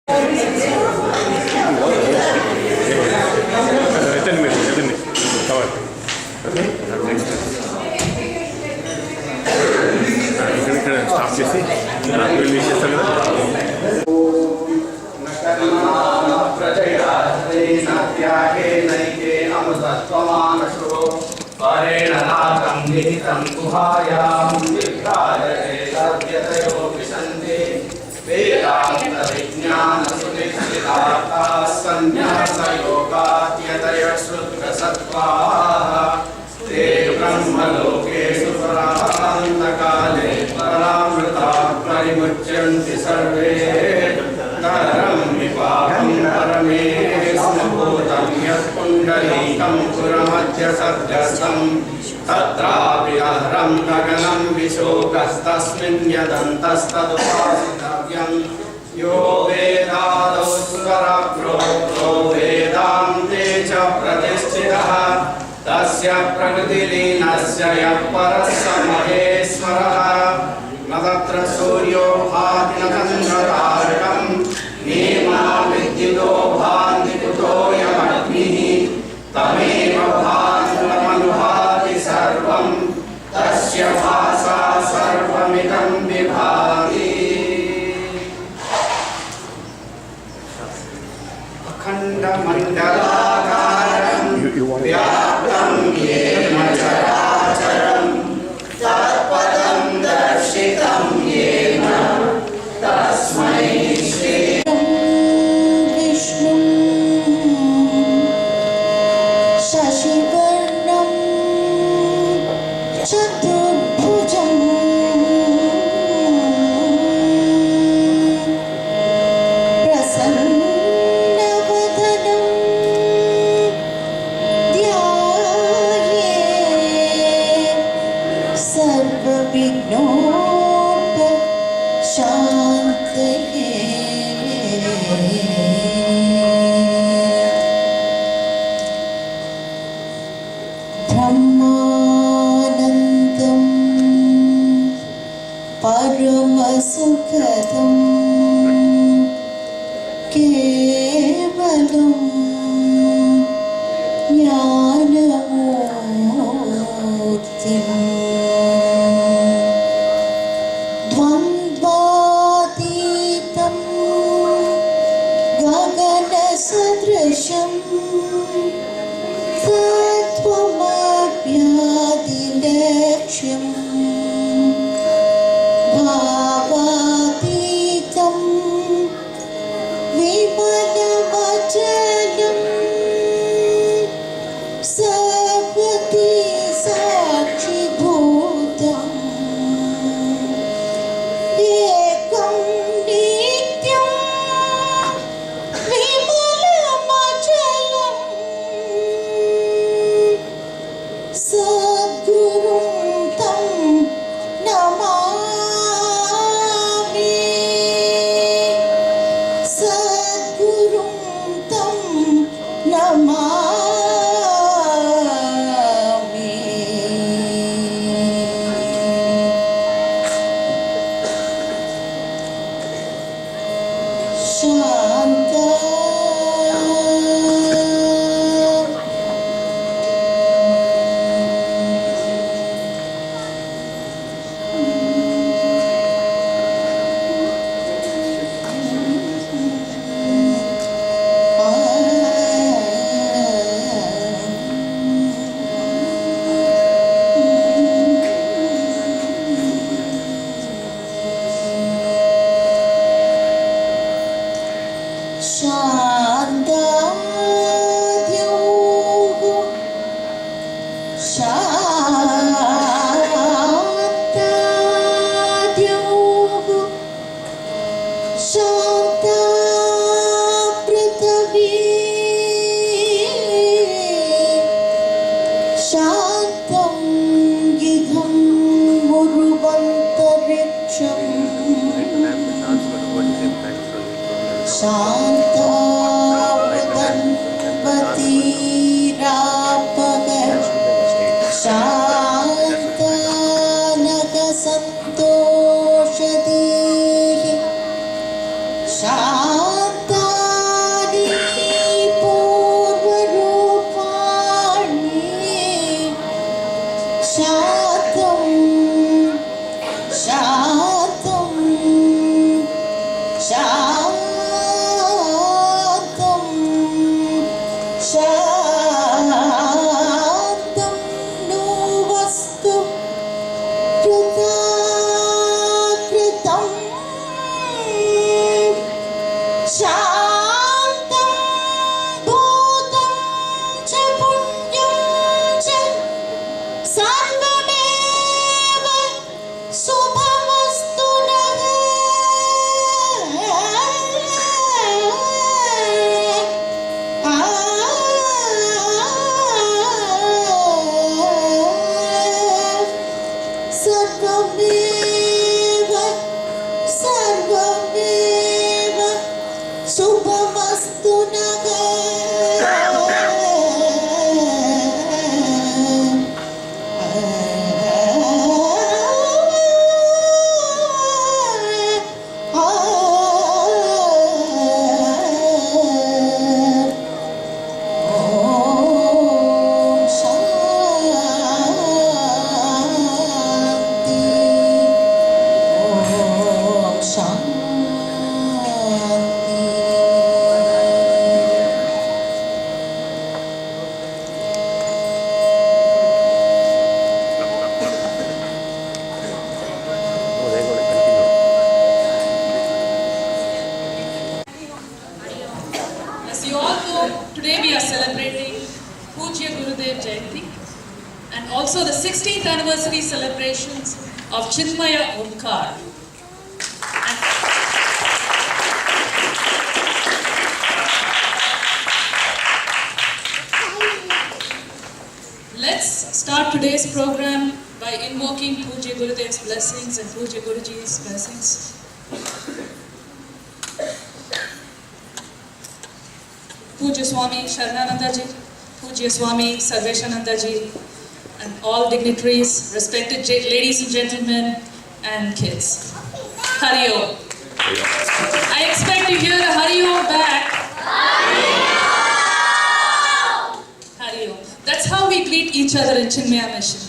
Stop చేసి release చేస్తాం కదా. ब्रह्मलोकेषु परान्तकाले परामृता परिमुच्यन्ति सर्वे नरं विपाकं परमेष्मभूतं यत्पुण्डरीकं पुरमध्यसर्गस्थं तत्रापि अहरं गगनं विशोकस्तस्मिन् यदन्तस्तदुपासितव्यं यो वेदादौ स्वरप्रोक्तो वेदान्ते च प्रतिष्ठितः तस्य प्रकृतिलीनस्य यः परस्य महेश्वरः न तत्र सूर्यो भाति न चन्द्रतारकं नेमा विद्युतो भान्ति कुतोऽयमग्निः तमेव भान्तमनुभाति सर्वं तस्य भासा सर्वमिदं विभाति अखण्डमण्डलाकारं व्याप्तं येन चराचरं तत्पदं दर्शितं येन तस्मै श्री विष्णुं शशिवर्णं चतुर्भुजं प्रसन्नवदनं ध्यायेत् सर्वविघ्नोपशान्तये। ब्रह्मानन्दं परमसुखदं केवलं ज्ञानमूर्तिम् द्वन्द्वातीतं गगनसदृशं तत्त्वमव्यादिलक्ष्यं भावातीतं विमलमचलं सर्वती साक्षिभूतम् एकं नित्यं विमलमचलं सद्गुरुं तं नमामि सद्गुरुं तं नमामि। शान्ता शान्तं गिधं मुरुवन्तरिक्षं शान्तावदन्वतीरापग शान्तानगसन्तोषदीः शान्त शुभमस्तु As you all know, today we are celebrating Pujya Gurudev Jayanti and also the 16th anniversary celebrations of Chinmaya Omkar. Let's start today's program by invoking Pujya Gurudev's blessings and Pujya Guruji's blessings. Pujya Swami Sharananda Ji, Pujya Swami Sarveshananda Ji, and all dignitaries, respected ladies and gentlemen, and kids. Hari Om. I expect to hear a Hari Om back. Hari Om. That's how we greet each other in Chinmaya Mission.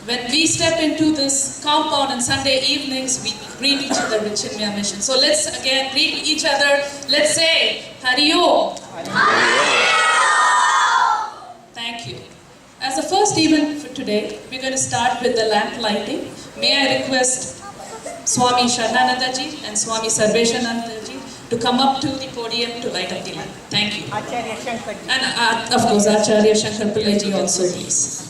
When we step into this compound on Sunday evenings, we greet each other with Chinmaya Mission. So let's again greet each other. Let's say Hari Om. Thank you. As the first event for today, we're going to start with the lamp lighting. May I request Swami Sharananda Ji and Swami Sarveshananda Ji to come up to the podium to light up the lamp. Thank you. And of course, Acharya Shankar Pillai Ji also, please.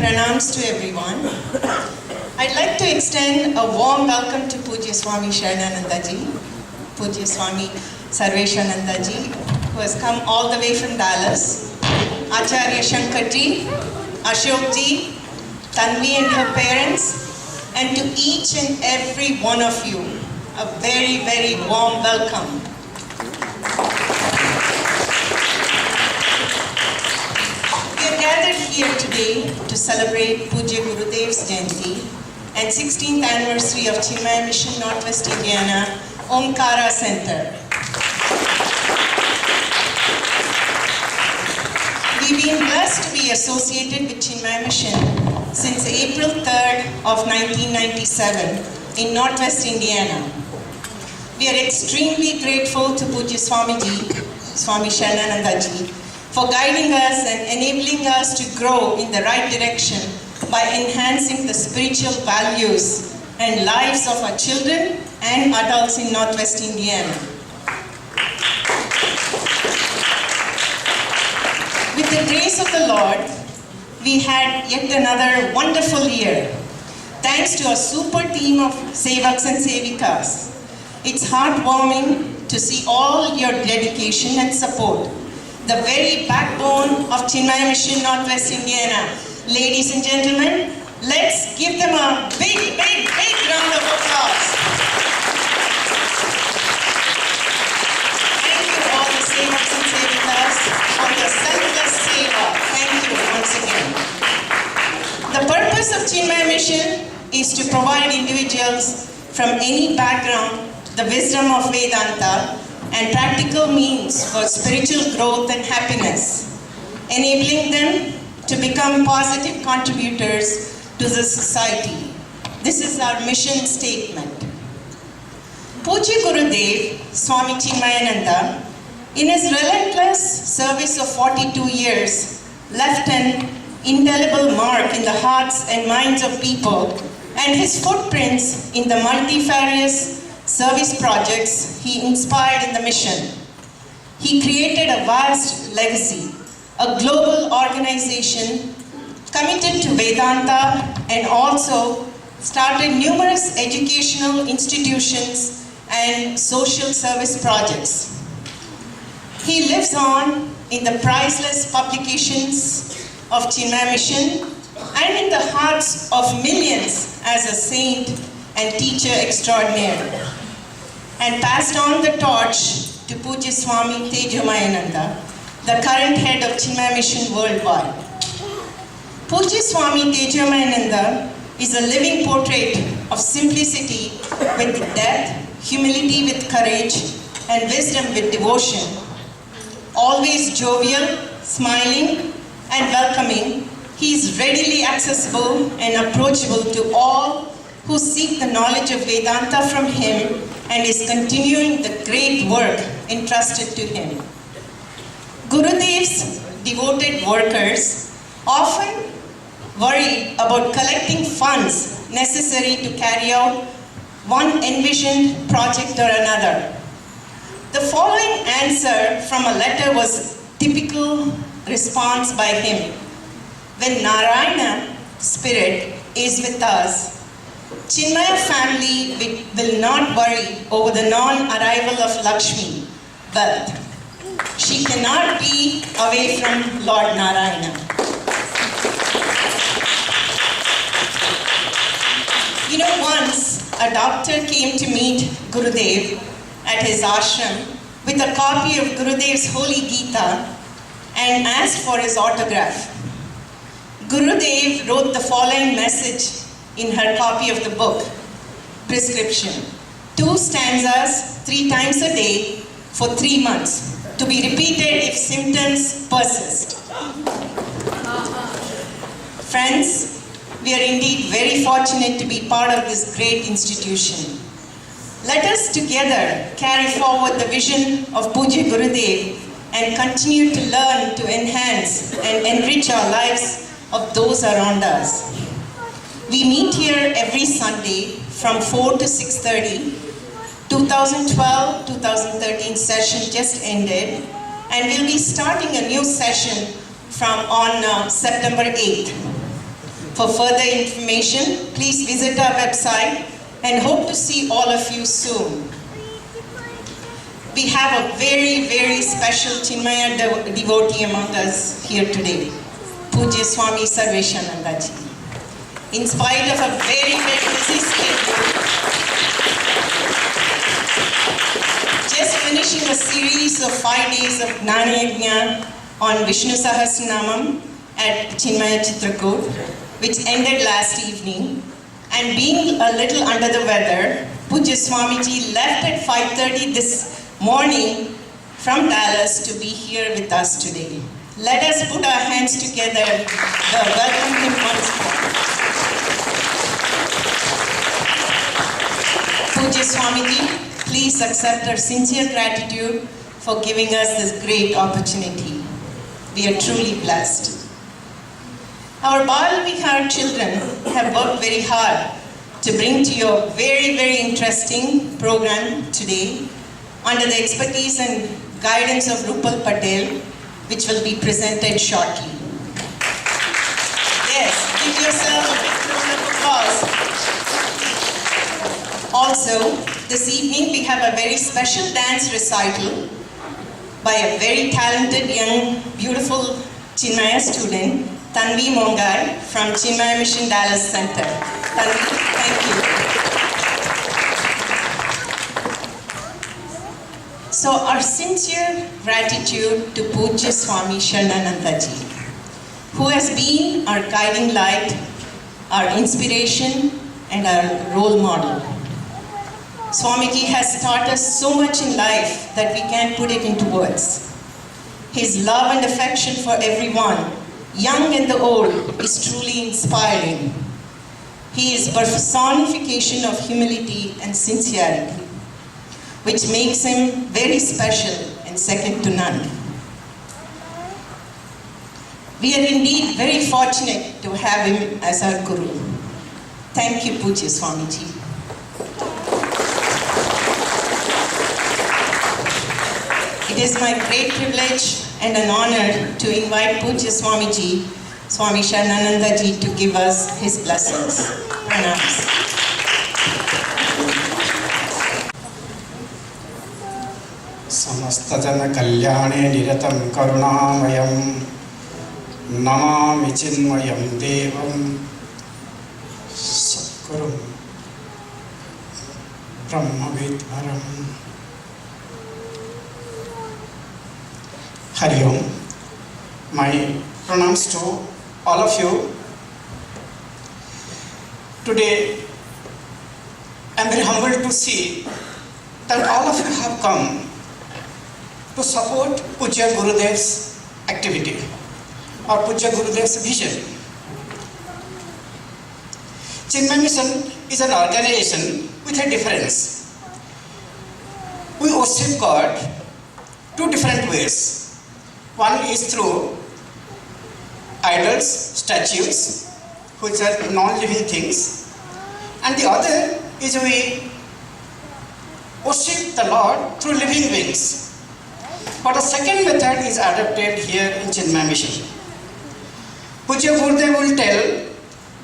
pranams to everyone. I'd like to extend a warm welcome to Pujya Swami Sharananda Ji, Pujya Swami Sarveshananda Ji, who has come all the way from Dallas, Acharya Shankar Ji, Ashok Ji, Tanvi and her parents, and to each and every one of you, a very, very warm welcome. We are gathered here today to celebrate Pujya Gurudev's Jayanti and 16th anniversary of Chinmaya Mission Northwest Indiana Omkara Center. We've been blessed to be associated with Chinmaya Mission since April 3rd of 1997 in Northwest Indiana. We are extremely grateful to Pujya Swamiji, Swami Sharananda Ji, for guiding us and enabling us to grow in the right direction by enhancing the spiritual values and lives of our children and adults in Northwest Indiana. With the grace of the Lord, we had yet another wonderful year. Thanks to a super team of Sevaks and Sevikas. It's heartwarming to see all your dedication and support. The very backbone of Chinmaya Mission Northwest Indiana. Ladies and gentlemen, let's them a big, big, big round of applause. Thank you all the Sevaks and Sevikas for your selfless seva. Thank you once again. The purpose of Chinmaya Mission is to provide individuals from any background the wisdom of Vedanta and practical means for spiritual growth and happiness, enabling them to become positive contributors to the society. This is our mission statement. Pujya Gurudev, Swami Chinmayananda, in his relentless service of 42 years, left an indelible mark in the hearts and minds of people, and his footprints in the multifarious service projects he inspired in the mission. He created a vast legacy, a global organization committed to Vedanta, and also started numerous educational institutions and social service projects. He lives on in the priceless publications of Chinmaya Mission and in the hearts of millions as a saint and teacher extraordinaire, and passed on the torch to Pujya Swami Tejomayananda, the current head of Chinmaya Mission worldwide. Pujya Swami Tejomayananda is a living portrait of simplicity with depth, humility with courage, and wisdom with devotion. Always jovial, smiling, and welcoming, he is readily accessible and approachable to all who seek the knowledge of Vedanta from him, and is continuing the great work entrusted to him. Gurudev's devoted workers often worry about collecting funds necessary to carry out one envisioned project or another. The following answer from a letter was typical response by him. When Narayana spirit is with us, Chinmaya family will not worry over the non-arrival of Lakshmi, but she cannot be away from Lord Narayana. You know, once a doctor came to meet Gurudev at his ashram with a copy of Gurudev's Holy Gita and asked for his autograph. Gurudev wrote the following message in her copy of the book, Prescription. 2 stanzas 3 times a day for 3 months, to be repeated if symptoms persist. Friends, we are indeed very fortunate to be part of this great institution. Let us together carry forward the vision of Pujya Gurudev and continue to learn to enhance and enrich our lives of those around us. We meet here every Sunday from 4 to 6:30. 2012-2013 session just ended, and we'll be starting a new session on September 8th. For further information, please visit our website and hope to see all of you soon. We have a very, very special Chinmaya devotee among us here today, Pujya Swami Sarveshananda ji. In spite of a very, very busy schedule, just finishing a series of 5 days of Gnana Yajna on Vishnu Sahasranamam at Chinmaya Chitrakoot, which ended last evening, and being a little under the weather, Pujya Swamiji left at 5:30 this morning from Dallas to be here with us today. Let us put our hands together to welcome him once more. Pujya Swamiji, please accept our sincere gratitude for giving us this great opportunity. We are truly blessed. Our Bal Vihar children have worked very hard to bring to you a very, very interesting program today under the expertise and guidance of Rupal Patel, which will be presented shortly. Yes, give yourself a big round of applause. Also, this evening we have a very special dance recital by a very talented, young, beautiful Chinmaya student, Tanvi Mongai from Chinmaya Mission Dallas Center. Tanvi, thank you. So our sincere gratitude to Pujya Swami Sharananandaji, who has been our guiding light, our inspiration, and our role model. Swamiji has taught us so much in life that we can't put it into words. His love and affection for everyone, young and the old, is truly inspiring. He is personification of humility and sincerity, which makes him very special and second to none. We are indeed very fortunate to have him as our Guru. Thank you, Pujya Swamiji. It is my great privilege and an honor to invite Pujya Swamiji, Swami Sharananandaji, to give us his blessings. Pranams. समस्तजन कल्याणे निरतं करुणामयं नमामि चिन्मयं देवं सद्गुरुं ब्रह्मविद्वरम् Hari Om. My pranams to all of you. Today I am very humbled to see that all of you have come to support Pujya Gurudev's activity or Pujya Gurudev's vision. Chinmaya Mission is an organization with a difference. We worship God two different ways. One is through idols, statues, which are non-living things, and the other is we worship the Lord through living beings. But the second method is adopted here in Chinmaya Mission. Pujya Gurudev will tell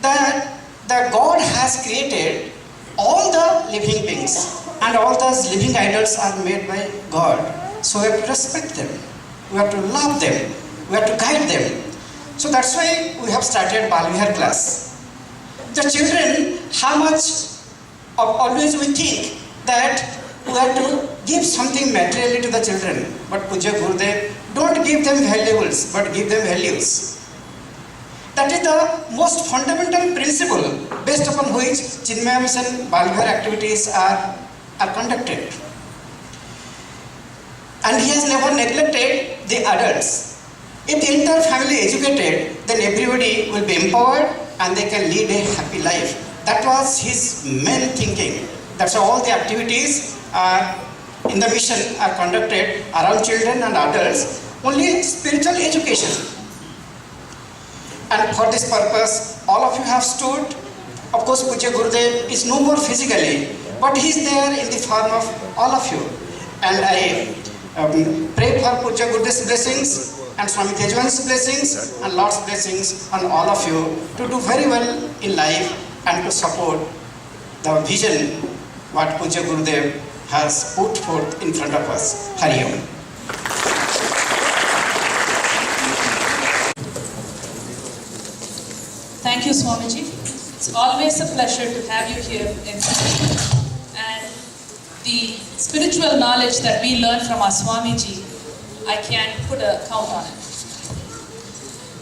that the God has created all the living beings, and all those living idols are made by God. So we have to respect them. We have to love them, we have to guide them. So that's why we have started Balvihar class. The children, how much always we think that we have to give something materially to the children. But Pujya Gurudev, don't give them valuables, but give them values. That is the most fundamental principle based upon which Chinmaya Mission Balvihar activities are conducted. And he has never neglected the adults. If the entire family is educated, then everybody will be empowered and they can lead a happy life. That was his main thinking. That's why all the activities in the mission are conducted around children and adults, only spiritual education. And for this purpose, all of you have stood. Of course, Pujya Gurudev is no more physically, but he is there in the form of all of you. And I pray for Pujya Gurudev's blessings and Swami Tejwan's blessings and Lord's blessings on all of you to do very well in life and to support the vision what Pujya Gurudev has put forth in front of us. Hari Om. Thank you, Swamiji. It's always a pleasure to have you here in and the spiritual knowledge that we learn from our Swamiji, I can't put a count on it.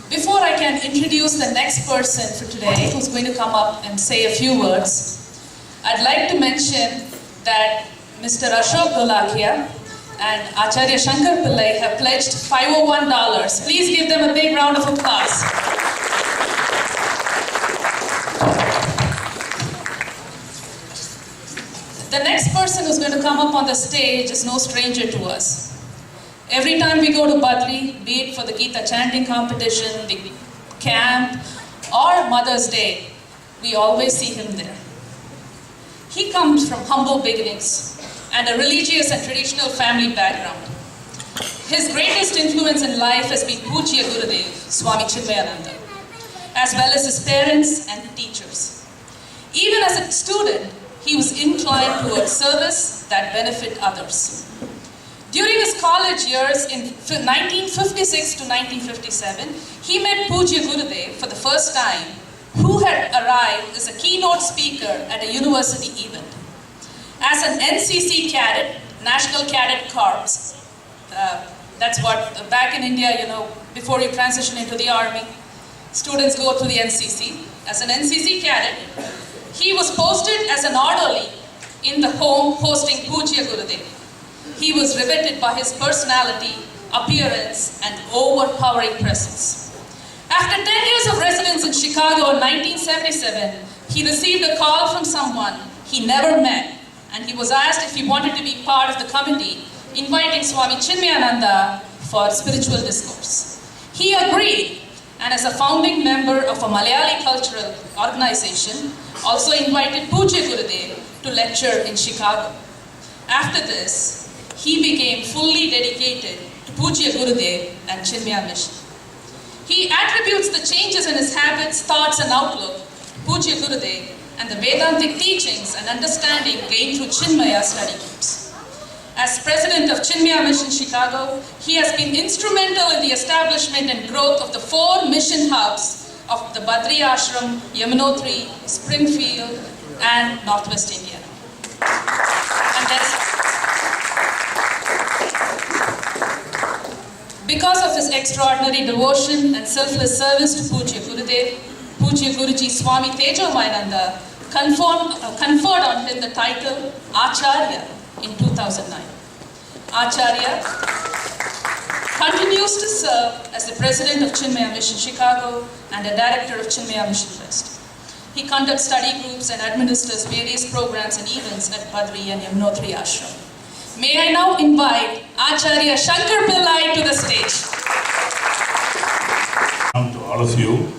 Before I can introduce the next person for today who's going to come up and say a few words, I'd like to mention that Mr. Ashok Dolakia and Acharya Shankar Pillai have pledged $501. Please give them a big round of applause. The next person who's going to come up on the stage is no stranger to us. Every time we go to Badri, be it for the Gita chanting competition, the camp, or Mother's Day, we always see him there. He comes from humble beginnings and a religious and traditional family background. His greatest influence in life has been Pujya Gurudev, Swami Chinmayananda, as well as his parents and teachers. Even as a student, he was inclined towards service that benefit others. During his college years in 1956 to 1957, he met Pujya Gurudev for the first time, who had arrived as a keynote speaker at a university event. As an NCC cadet, National Cadet Corps, that's what, back in India, you know, before you transition into the army, students go through the NCC. As an NCC cadet, he was posted as an orderly in the home hosting Pujya Gurudev. He was riveted by his personality, appearance, and overpowering presence. After 10 years of residence in Chicago in 1977, he received a call from someone he never met, and he was asked if he wanted to be part of the committee inviting Swami Chinmayananda for spiritual discourse. He agreed, and as a founding member of a Malayali cultural organization, also invited Pujya Gurudev to lecture in Chicago. After this, he became fully dedicated to Pujya Gurudev and Chinmaya mission. He attributes the changes in his habits, thoughts, and outlook to Pujya Gurudev and the Vedantic teachings and understanding gained through Chinmaya study groups. As president of Chinmaya Mission Chicago, he has been instrumental in the establishment and growth of the 4 mission hubs of the Badri Ashram, Yamunotri, Springfield, and Northwest India. And because of his extraordinary devotion and selfless service to Pujya Gurudev, Pujya Guruji Swami Tejomayananda conferred on him the title Acharya in 2009. Acharya continues to serve as the president of Chinmaya Mission Chicago and a director of Chinmaya Mission West. He conducts study groups and administers various programs and events at Badri and Yamunotri Ashram. May I now invite Acharya Shankar Pillai to the stage. To all of you,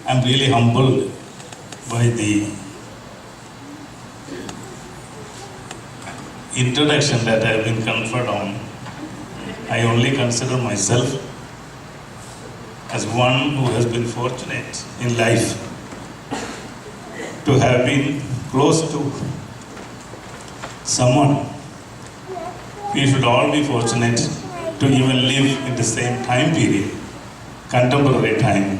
I'm really humbled by the introduction that I have been conferred on. I only consider myself as one who has been fortunate in life to have been close to someone. We should all be fortunate to even live in the same time period, contemporary time,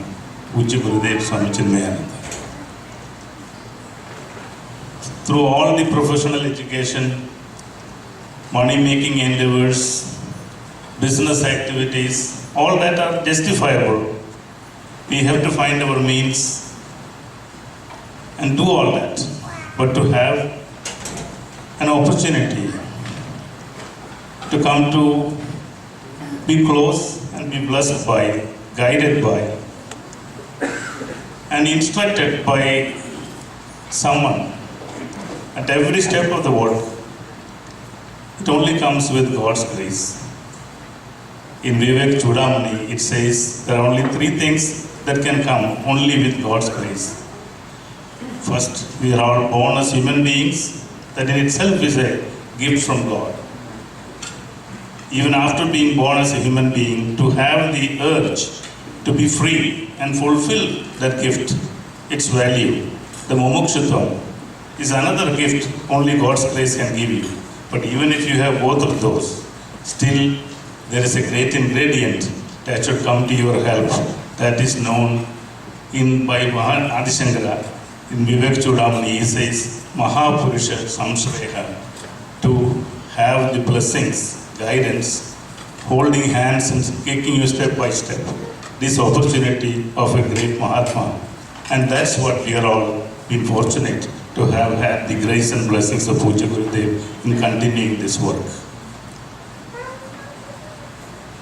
Pujya Gurudev Swami Chinmayananda. Through all the professional education, money-making endeavors, business activities, all that are justifiable. We have to find our means and do all that. But to have an opportunity to come to be close and be blessed by, guided by, and instructed by someone at every step of the work, it only comes with God's grace. In Vivek Chudamani, it says there are only 3 things that can come only with God's grace. First, we are all born as human beings. That in itself is a gift from God. Even after being born as a human being, to have the urge to be free and fulfill that gift, its value, the mumukshutvam, is another gift only God's grace can give you. But even if you have both of those, still there is a great ingredient that should come to your help, that is known by Mahan Adishankara. In Vivek Chudamani, he says, Mahapurusha Samshreha, to have the blessings, guidance, holding hands and taking you step by step. This opportunity of a great Mahatma. And that's what we are all been fortunate to have had the grace and blessings of Pujya Gurudev in continuing this work.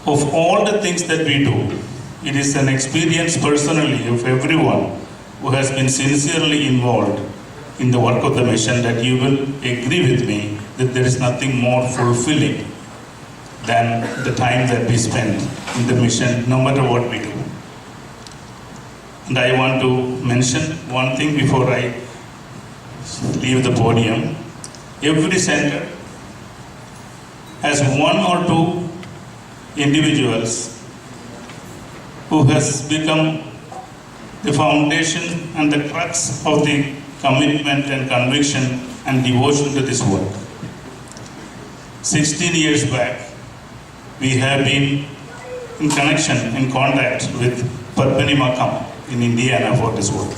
Of all the things that we do, it is an experience personally of everyone who has been sincerely involved in the work of the mission that you will agree with me that there is nothing more fulfilling than the time that we spend in the mission, no matter what we do. And I want to mention one thing before I leave the podium. Every center has 1 or 2 individuals who has become the foundation and the crux of the commitment and conviction and devotion to this work. 16 years back, we have been in connection, in contact with Padmini Makam in Indiana for this work.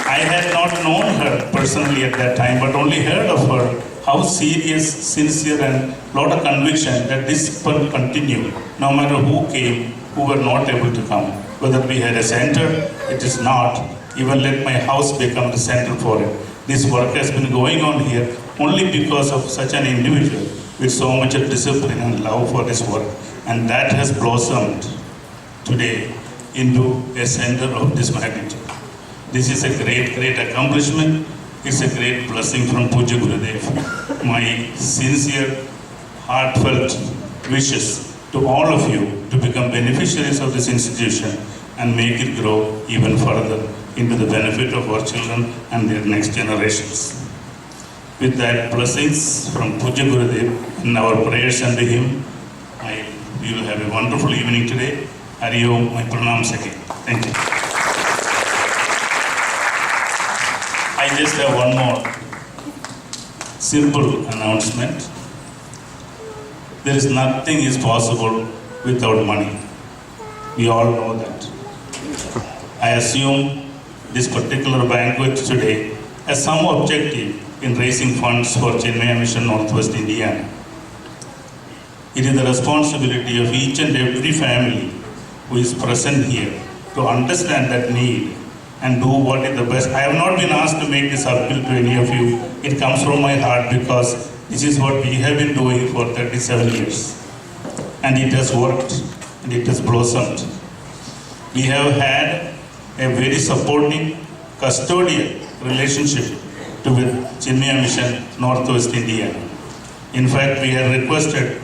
I had not known her personally at that time, but only heard of her, how serious, sincere, and lot of conviction that this will continue, no matter who came, who were not able to come. Whether we had a center, it is not. Even let my house become the center for it. This work has been going on here only because of such an individual with so much of discipline and love for this work. And that has blossomed today into a center of this magnitude. This is a great, great accomplishment. It's a great blessing from Puja Gurudev. My sincere, heartfelt wishes to all of you to become beneficiaries of this institution and make it grow even further into the benefit of our children and their next generations. With that blessings from Puja Gurudev and our prayers unto him, we will have a wonderful evening today. Hari Om, my pranams again. Thank you. I just have one more simple announcement. There is nothing is possible without money. We all know that. I assume this particular banquet today has some objective in raising funds for Chinmaya Mission Northwest Indiana. It is the responsibility of each and every family who is present here to understand that need and do what is the best. I have not been asked to make this appeal to any of you. It comes from my heart because this is what we have been doing for 37 years. And it has worked and it has blossomed. We have had a very supporting, custodial relationship with Chinmaya Mission Northwest Indiana. In fact, we have requested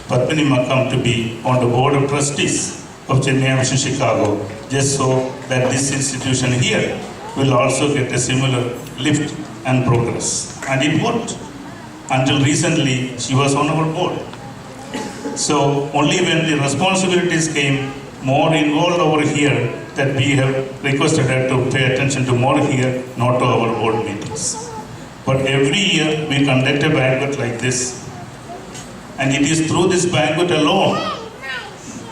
Padmini Makam to be on the board of trustees of Chinmaya Mission Chicago, just so that this institution here will also get a similar lift and progress. And it worked. Until recently, she was on our board. So only when the responsibilities came more involved over here that we have requested her to pay attention to more here, not to our board meetings. But every year we conduct a banquet like this, and it is through this banquet alone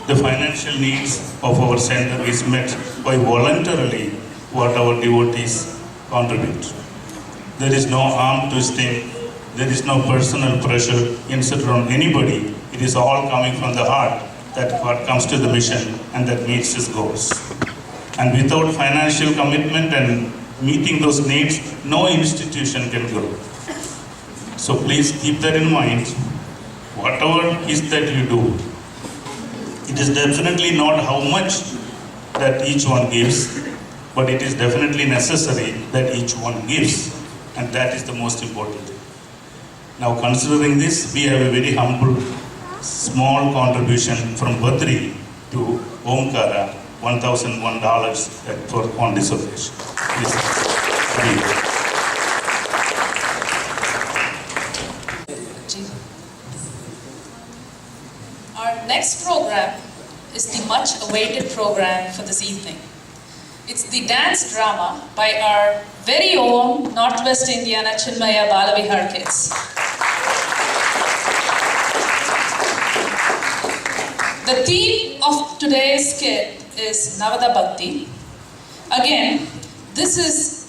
the financial needs of our center is met by voluntarily what our devotees contribute. There is no arm twisting, there is no personal pressure inserted on anybody. It is all coming from the heart that what comes to the mission and that meets its goals. And without financial commitment and meeting those needs, no institution can grow. So please keep that in mind. Whatever is that you do, it is definitely not how much that each one gives, but it is definitely necessary that each one gives, and that is the most important thing. Now, considering this, we have a very humble, small contribution from Badri to Omkara, $1,001 for on this occasion. Please. Thank you. Our next program is the much awaited program for this evening. It's the dance drama by our very own Northwest Indiana Chinmaya Balavihar kids. The theme of today's skit is Navada Bhakti. Again, this is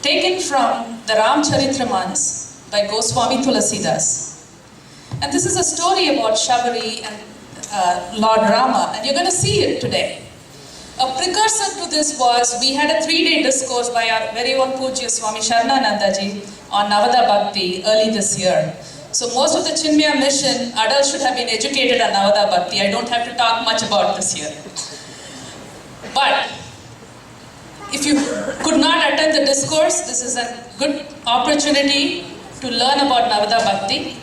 taken from the Ramcharitramans by Goswami Tulasidas. And this is a story about Shabari and Lord Rama, and you're going to see it today. A precursor to this was, we had a 3-day discourse by our very own Pujya Swami Sharananandaji on Navada Bhakti early this year. So most of the Chinmaya mission adults should have been educated on Navada Bhakti. I don't have to talk much about this here. But if you could not attend the discourse, this is a good opportunity to learn about Navada Bhakti.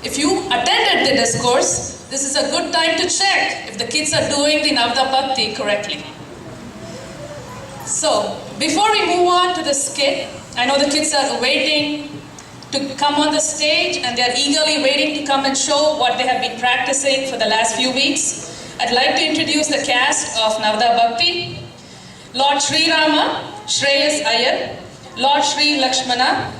If you attended the discourse, this is a good time to check if the kids are doing the Navada Bhakti correctly. So, before we move on to the skit, I know the kids are waiting to come on the stage and they are eagerly waiting to come and show what they have been practicing for the last few weeks. I'd like to introduce the cast of Navada Bhakti. Lord Sri Rama, Shreyas Iyer, Lord Sri Lakshmana,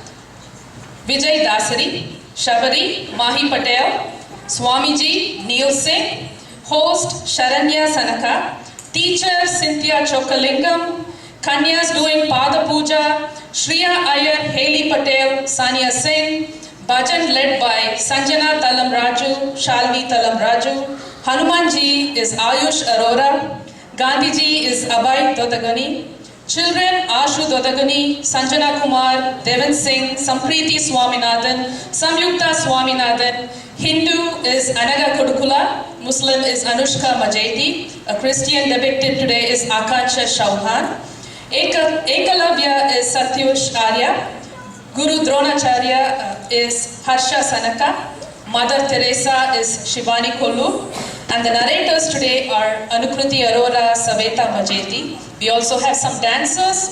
Vijay Dasari, Shabari, Mahi Patel, Swamiji, Neil Singh, host Sharanya Sanaka, teacher Cynthia Chokalingam, Kanyas doing Pada Puja, Shriya Iyer, Haley Patel, Sania Singh, Bhajan led by Sanjana Talam Raju, Shalvi Talam Raju, Hanumanji is Ayush Arora, Gandhiji is Abhay Dodagani, children Ashu Dodagani, Sanjana Kumar, Devan Singh, Sampriti Swaminathan, Samyukta Swaminathan, Hindu is Anaga Kodukula, Muslim is Anushka Majeti, a Christian depicted today is Akansha Chauhan, Ekalavya is Satyush Arya, Guru Dronacharya is Harsha Sanaka, Mother Teresa is Shivani Kollu, and the narrators today are Anukruti Arora, Saveta Majeti. We also have some dancers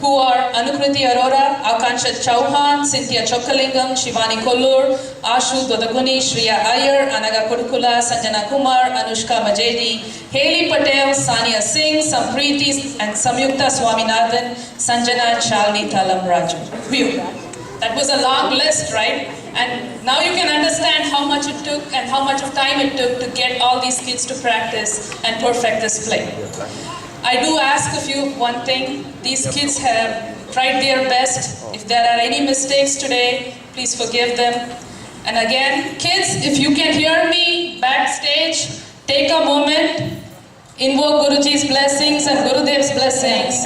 who are Anukruti Arora, Akansha Chauhan, Cynthia Chokalingam, Shivani Kollur, Ashu Dodaguni, Shriya Iyer, Anaga Kodukula, Sanjana Kumar, Anushka Majedi, Haley Patel, Sania Singh, Sampriti and Samyukta Swaminathan, Sanjana and Shalvi Talam Raju. Phew. That was a long list, right? And now you can understand how much it took and how much of time it took to get all these kids to practice and perfect this play. I do ask of you one thing. These kids have tried their best. If there are any mistakes today, please forgive them. And again, kids, if you can hear me backstage, take a moment, invoke Guruji's blessings and Gurudev's blessings.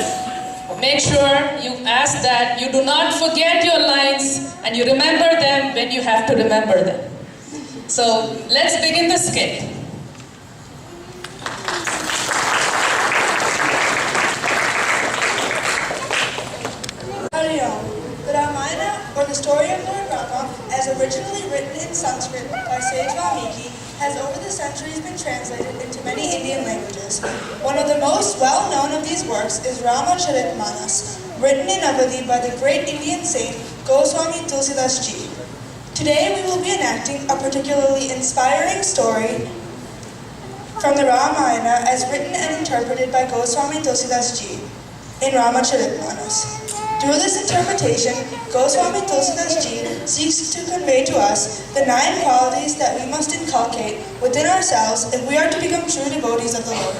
Make sure you ask that you do not forget your lines and you remember them when you have to remember them. So let's begin the skit. The Ramayana, or the story of Lord Rama, as originally written in Sanskrit by sage Valmiki, has over the centuries been translated into many Indian languages. One of the most well-known of these works is Ramacharitmanas, written in Awadhi by the great Indian saint Goswami Tulsidas Ji. Today we will be enacting a particularly inspiring story from the Ramayana as written and interpreted by Goswami Tulsidas Ji in Ramacharitmanas. Through this interpretation, Goswami Tulsidas Ji seeks to convey to us the 9 qualities that we must inculcate within ourselves if we are to become true devotees of the Lord.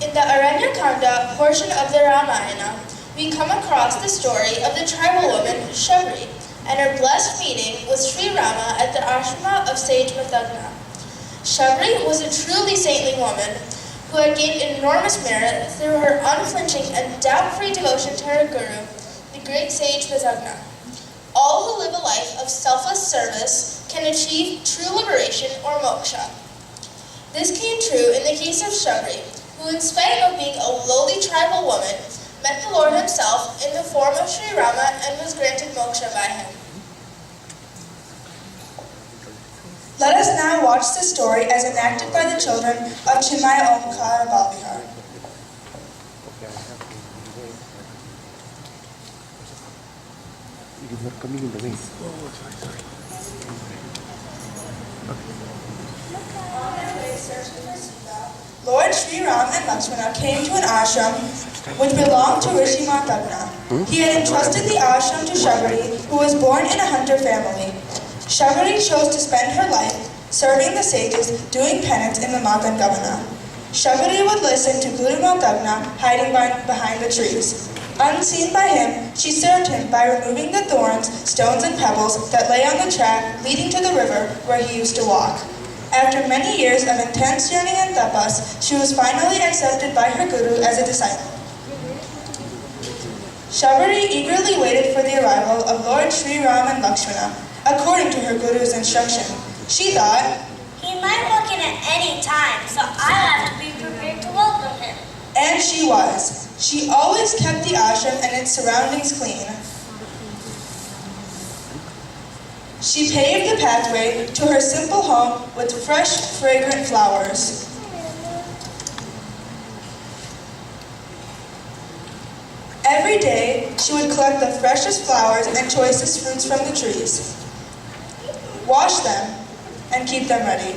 In the Aranyakanda portion of the Ramayana, we come across the story of the tribal woman Shabri and her blessed meeting with Sri Rama at the ashrama of sage Mathagna. Shabri was a truly saintly woman who had gained enormous merit through her unflinching and doubt-free devotion to her guru, the great sage Mathagna. All who live a life of selfless service can achieve true liberation or moksha. This came true in the case of Shabri, who in spite of being a lowly tribal woman, met the Lord himself in the form of Sri Rama and was granted moksha by him. Let us now watch the story as enacted by the children of Chinmaya Omkar Balvihar. Lord Sri Ram and Lakshmana came to an ashram which belonged to Rishi Mathagna. He had entrusted the ashram to Shabari, who was born in a hunter family. Shabari chose to spend her life serving the sages, doing penance in the Magan Gavana. Shabari would listen to Guru Mathagna hiding behind the trees. Unseen by him, she served him by removing the thorns, stones, and pebbles that lay on the track leading to the river where he used to walk. After many years of intense yearning and tapas, she was finally accepted by her guru as a disciple. Shabari eagerly waited for the arrival of Lord Sri Ram and Lakshmana, according to her guru's instruction. She thought, he might walk in at any time, so I have to be prepared to welcome him. And she was. She always kept the ashram and its surroundings clean. She paved the pathway to her simple home with fresh, fragrant flowers. Every day, she would collect the freshest flowers and choicest fruits from the trees, wash them, and keep them ready.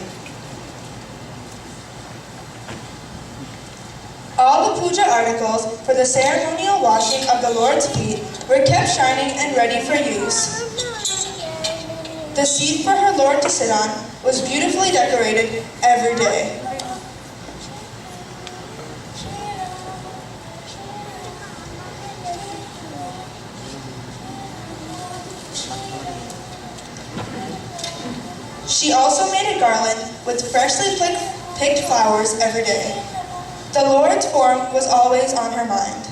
All the puja articles for the ceremonial washing of the Lord's feet were kept shining and ready for use. The seat for her lord to sit on was beautifully decorated every day. She also made a garland with freshly picked flowers every day. The Lord's form was always on her mind.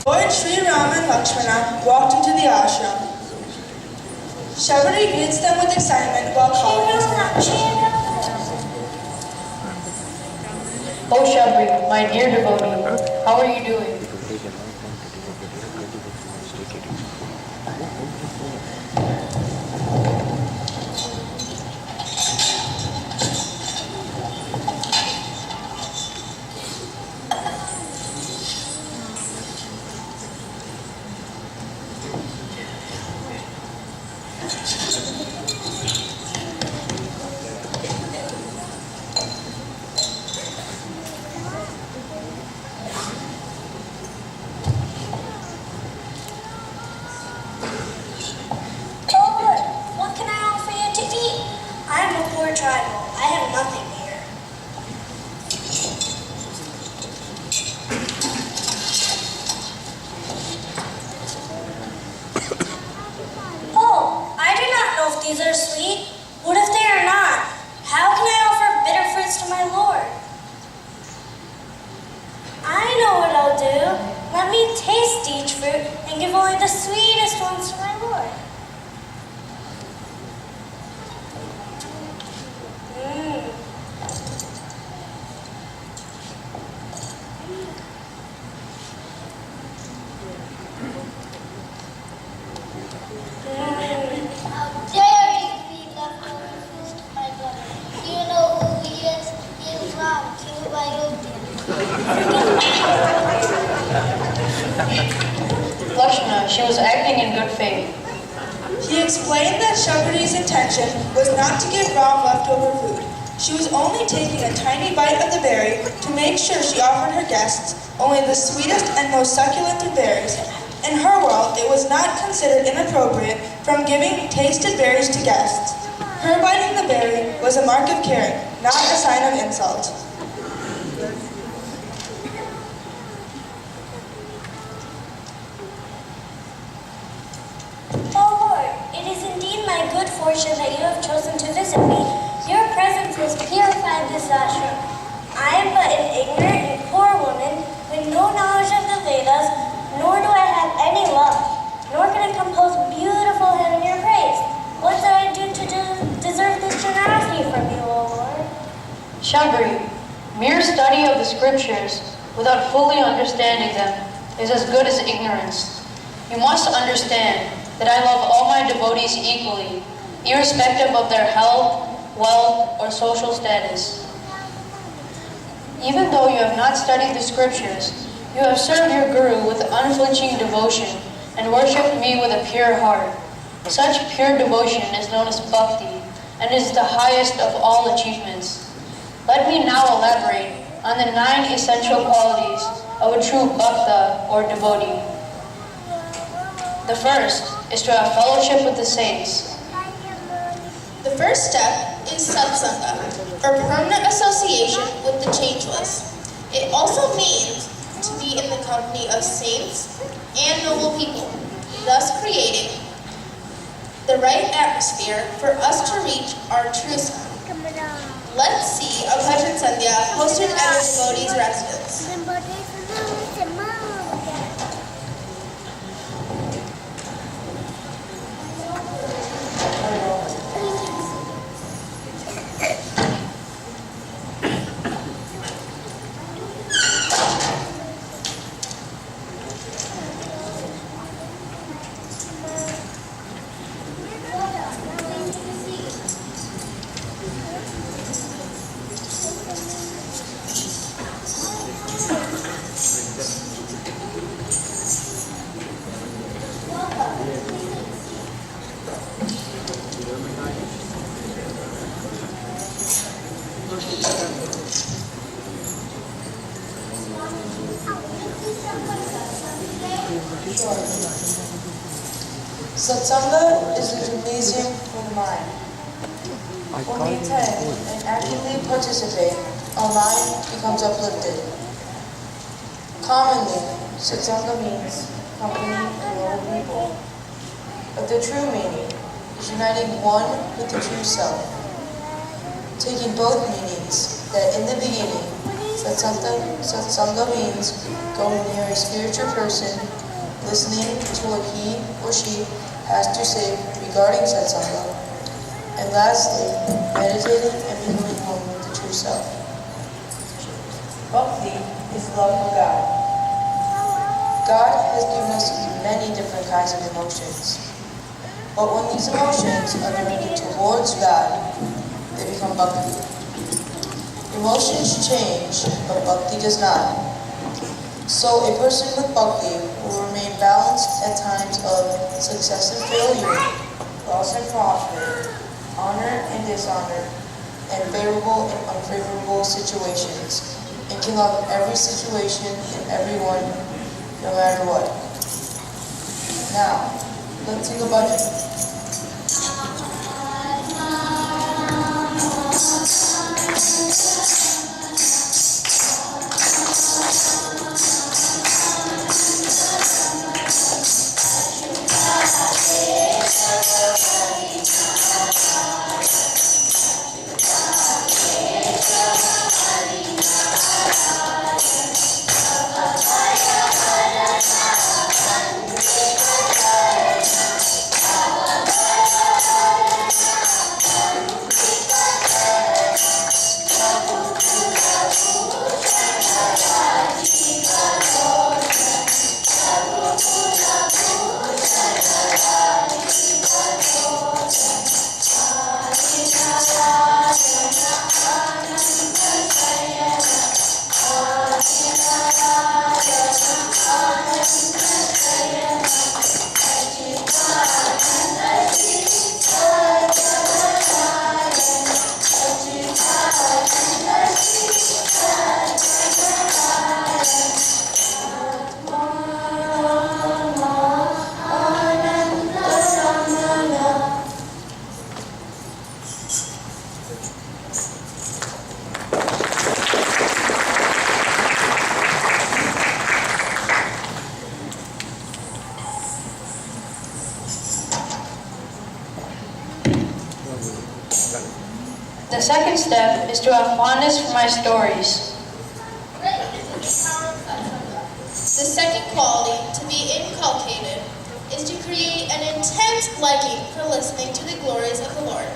Lord Sri Rama and Lakshmana walked into the ashram. Shabari greets them with excitement while calling his name. Oh Shabri, my dear devotee, how are you doing? taste each fruit and give only the sweetest ones to my Lord. How dare you feed leftover foods to my brother? Do you know who he is? He is Ram, king of Ayodhya. Lakshmana, she was acting in good faith. He explained that Shabari's intention was not to give Ram leftover food. She was only taking a tiny bite of the berry to make sure she offered her guests only the sweetest and most succulent of berries. In her world, it was not considered inappropriate from giving tasted berries to guests. Her biting the berry was a mark of caring, not a sign of insult. Oh Lord, it is indeed my good fortune that you have chosen to visit me. Your presence has purified this ashram. I am but an ignorant and poor woman with no knowledge of the Vedas, nor do I have any love, nor can I compose beautiful hymn in your praise. What did I do to deserve this generosity from you, O Lord? Shabari, mere study of the scriptures without fully understanding them is as good as ignorance. You must understand that I love all my devotees equally, irrespective of their health, wealth, or social status. Even though you have not studied the scriptures, you have served your Guru with unflinching devotion and worshipped me with a pure heart. Such pure devotion is known as bhakti and is the highest of all achievements. Let me now elaborate on the 9 essential qualities of a true bhakta or devotee. The first is to have fellowship with the saints. The first step is satsanga, or permanent association with the changeless. It also means to be in the company of saints and noble people, thus creating the right atmosphere for us to reach our true self. Let's see a Bhajan Sandhya hosted at a devotee's residence. Satsanga is a gymnasium for the mind. When we attend and actively participate, our mind becomes uplifted. Commonly, Satsanga means company of noble people. But the true meaning is uniting one with the true self. Taking both meanings, that in the beginning, Satsanga means going near a spiritual person, listening to what he or she has to say regarding satsanga, and lastly, meditating and becoming one with the true self. Bhakti is love for God. God has given us many different kinds of emotions, but when these emotions are directed towards God, they become bhakti. Emotions change, but bhakti does not. So a person with bhakti will remain balanced at times of success and failure, loss and profit, honor and dishonor, and favorable and unfavorable situations, and can love every situation and everyone, no matter what. Now, let's sing a bhajan. The second step is to have fondness for my stories. The second quality to be inculcated is to create an intense liking for listening to the glories of the Lord.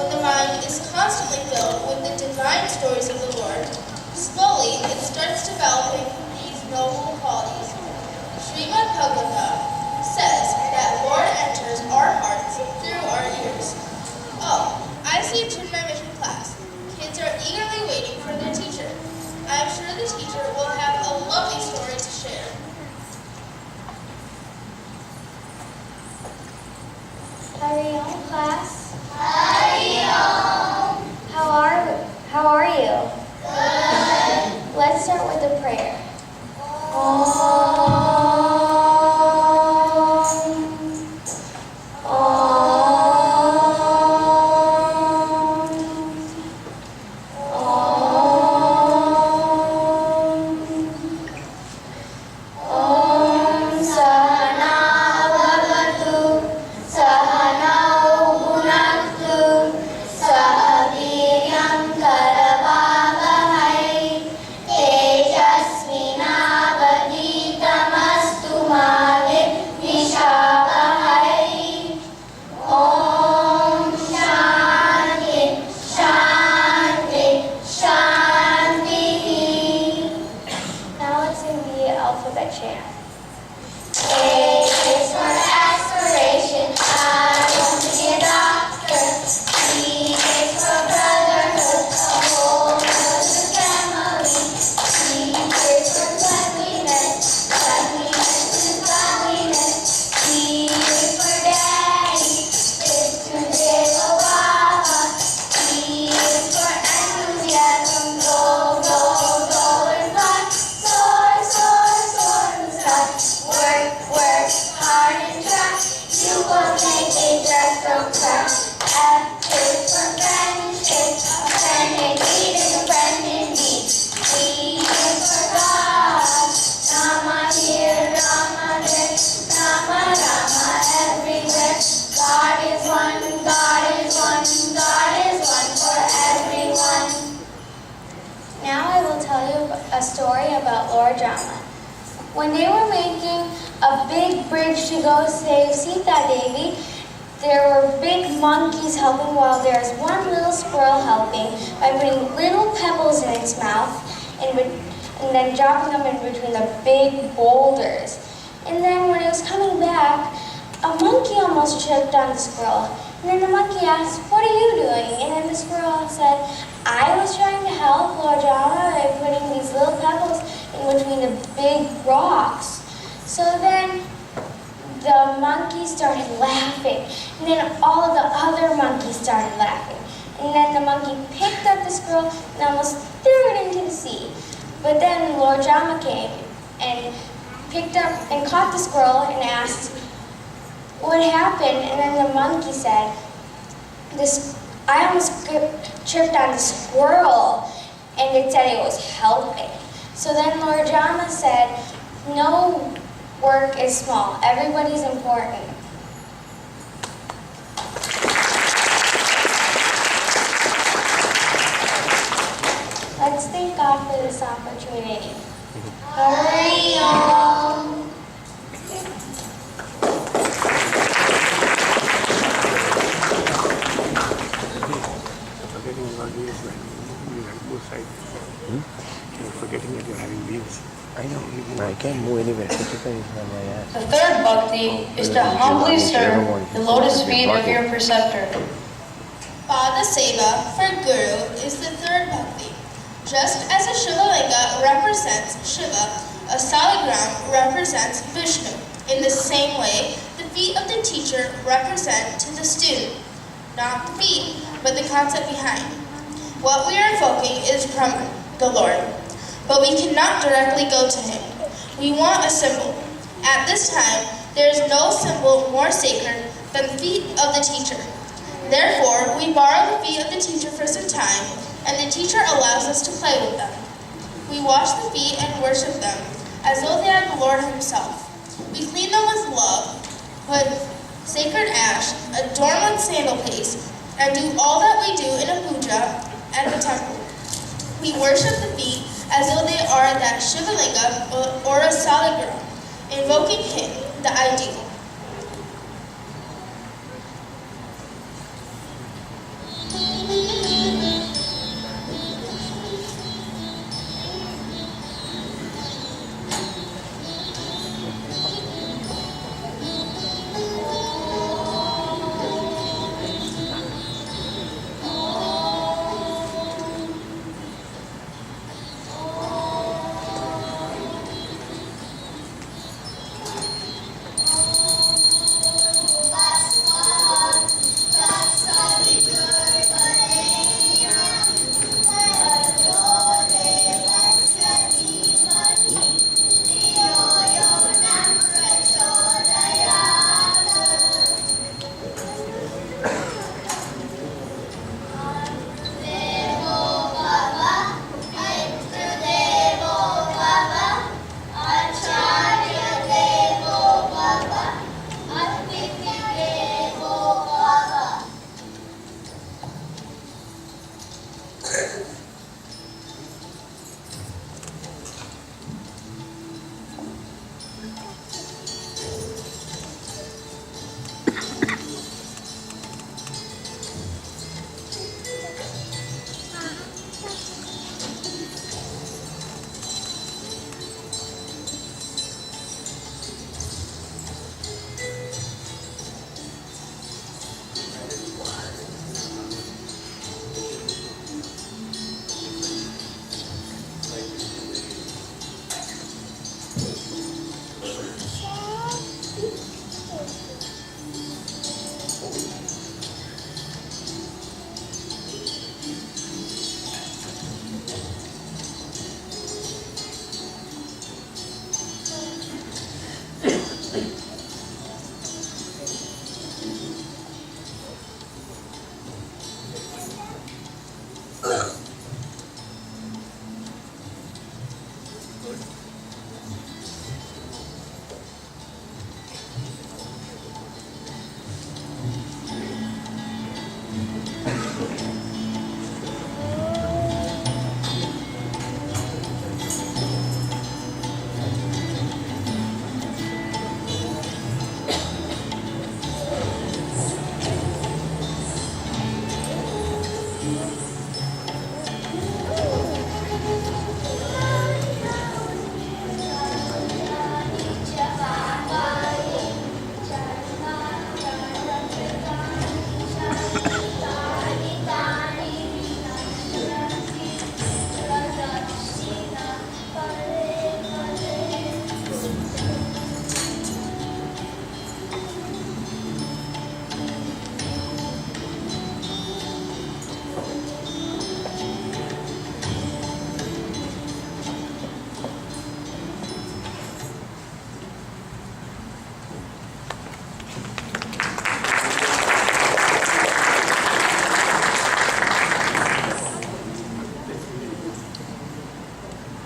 When the mind is constantly filled with the divine stories of the Lord, slowly it starts developing these noble qualities. Srimad Bhagavatam says that Lord enters our hearts through our ears. Oh, I see it in my mission class. Kids are eagerly waiting for their teacher. I am sure the teacher will have a lovely story to share. Hurry on, class. Hurry on. How are you? Good. Let's start with a prayer. A story about Lord Rama. When they were making a big bridge to go save Sita Devi, there were big monkeys helping while there's one little squirrel helping by putting little pebbles in its mouth and then dropping them in between the big boulders. And then when it was coming back, a monkey almost tripped on the squirrel. And then the monkey asked, "What are you doing?" And then the squirrel said, "I was trying to help Lord Rama by putting these little pebbles in between the big rocks." So then the monkey started laughing, and then all of the other monkeys started laughing. And then the monkey picked up the squirrel and almost threw it into the sea. But then Lord Rama came and picked up and caught the squirrel and asked, "What happened?" And then the monkey said, "I almost tripped on the squirrel," and it said it was helping. So then Lord Rama said, "No work is small. Everybody's important." Let's thank God for this opportunity. Hurry on. Forgetting that you're having wheels. I know. I can't move anywhere. The third bhakti is to humbly serve the lotus feet of your preceptor. Pada Seva for Guru is the third bhakti. Just as a Shivalinga represents Shiva, a Saligram represents Vishnu. In the same way, the feet of the teacher represent to the student, not the feet, but the concept behind. What we are invoking is Brahman, the Lord. But we cannot directly go to him. We want a symbol. At this time, there is no symbol more sacred than the feet of the teacher. Therefore, we borrow the feet of the teacher for some time, and the teacher allows us to play with them. We wash the feet and worship them as though they are the Lord himself. We clean them with love, put sacred ash, adorn with sandal paste, and do all that we do in a puja at the temple. We worship the feet as though they are that Shivalinga or a Saligram, invoking him, the ideal.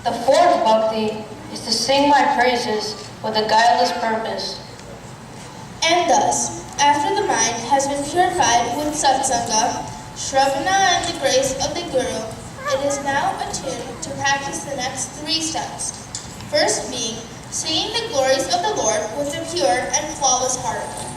The fourth bhakti is to sing my praises with a guileless purpose. And thus, after the mind has been purified with satsanga, shravana and the grace of the Guru, it is now attuned to practice the next three steps. First being, singing the glories of the Lord with a pure and flawless heart.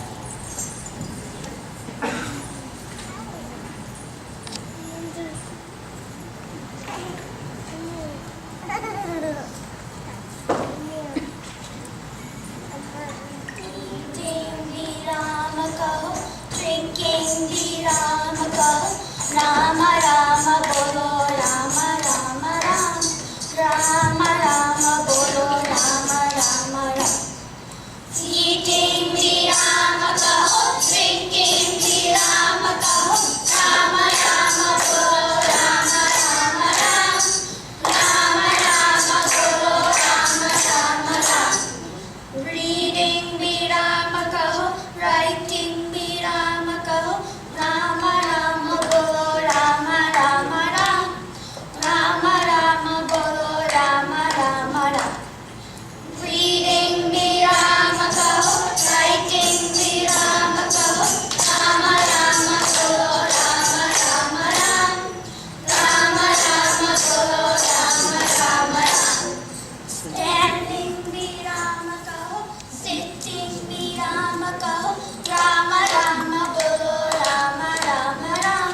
kaho, Rama Rama bolo Rama Rama Ram.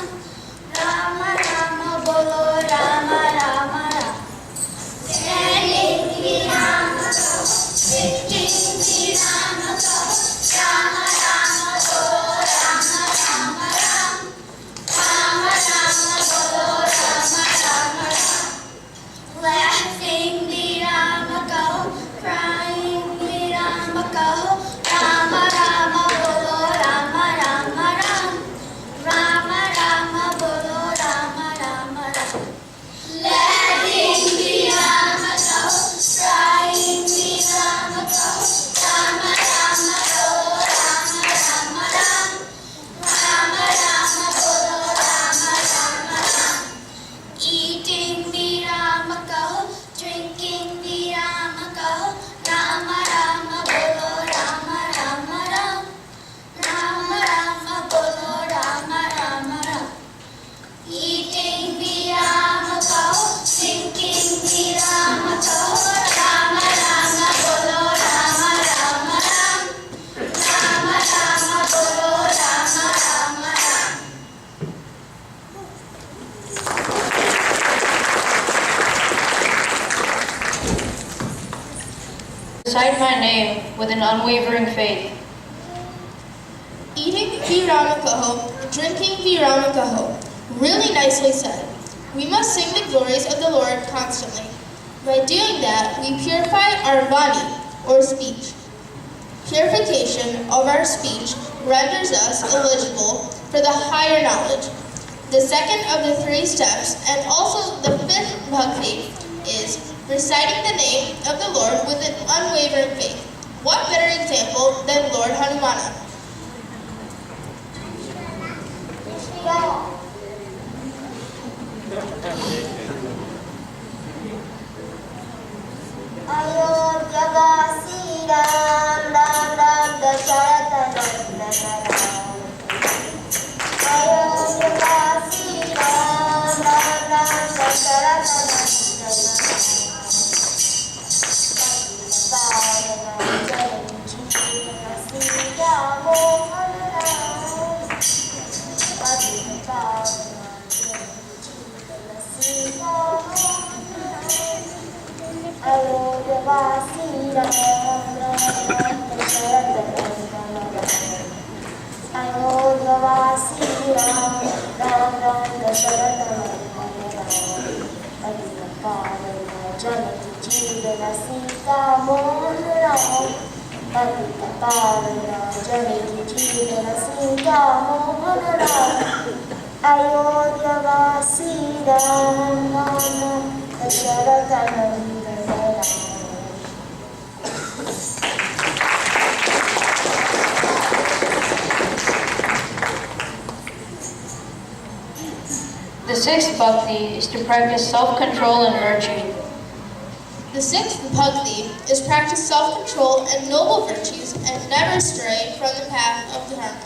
Rama Rama bolo Rama Rama Ram. Standing Sri Rama kaho, sitting Sri Rama kaho, Rama Rama bolo Rama Rama Ram. Rama Rama bolo Rama Rama Ram. Laughing Sri Rama kaho, crying Sri Rama kaho, Rama Rama bolo Rama Rama Ram. Rama Rama bolo Rama Rama Ram. Laughing Sri Rama kaho, crying Sri Rama kaho, Rama Rama bolo Rama Rama Ram. Rama Rama bolo Rama Rama Ram. Eating Sri Rama kaho, drinking Sri Rama kaho, Rama Rama bolo Rama Rama Ram. Rama Rama bolo Rama Rama Ram. Eating Sri Rama kaho, drinking Sri Rama kaho, Rama Rama bolo Rama Rama Ram. Rama Rama bolo Rama Rama Ram. Recite my name with an unwavering faith. Eating Virama Kaho, drinking Virama Kaho. Really nicely said. We must sing the glories of the Lord constantly. By doing that, we purify our body, or speech. Purification of our speech renders us eligible for the higher knowledge. The second of the 3 steps, and also the 5th bhakti, is reciting the name of the Lord with an unwavering faith. What better example than Lord Hanumana? Ayodhyavasi Ram Ram Ram Dasharatha Nandana Ram. Ayodhyavasi Ram Ram Ram Dasharatha Nandana The 6th bhakti is to practice self-control and virtue. The 6th bhakti is practice self-control and noble virtues and never stray from the path of dharma.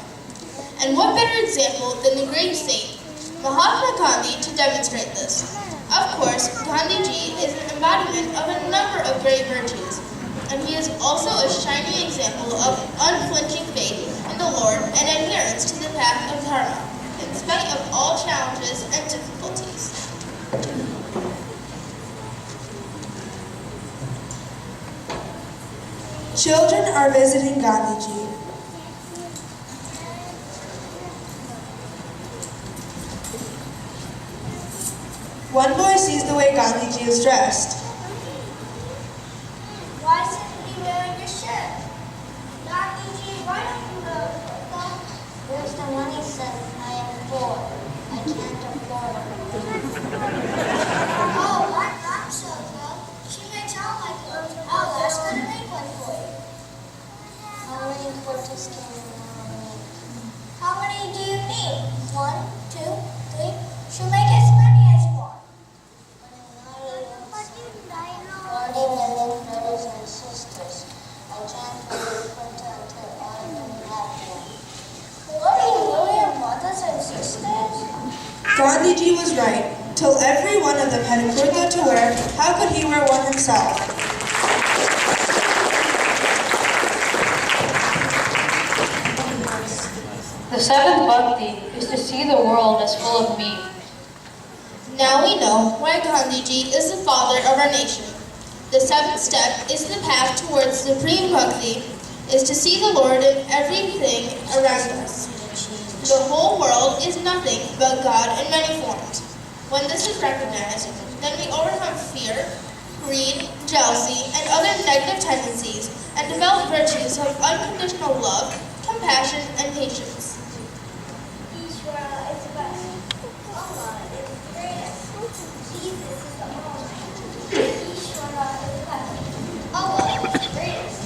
And what better example than the great saint, Mahatma Gandhi, to demonstrate this? Of course, Gandhiji is an embodiment of a number of great virtues, and he is also a shining example of unflinching faith in the Lord and adherence to the path of dharma, in spite of all challenges and difficulties. Children are visiting Gandhiji. One boy sees the way Gandhiji is dressed. Why isn't he wearing a shirt? Gandhiji, why don't you wear a kurta? Where's the money, son? I am poor. I can't afford it. Oh, I'm not so well. She makes all my clothes. I'll ask her to make one for you. How many kurtas can you make? How many do you need? 1, 2, 3. She'll make as many as you want. Morning and then brothers and sisters. I can't really put until I can have one. What are you really, brothers and sisters? Gandhiji was right. Till every one of them had a kurta to wear, how could he wear one himself? seventh bhakti is to see the world as full of me. Now we know why Gandhiji is the father of our nation. The seventh step is the path towards supreme bhakti, is to see the Lord in everything around us. The whole world is nothing but God in many forms. When this is recognized, then we overcome fear, greed, jealousy, and other negative tendencies, and develop virtues of unconditional love, compassion, and patience. Ishvara is best. Allah is greatest. Jesus is the most. Ishvara is best. Allah is greatest.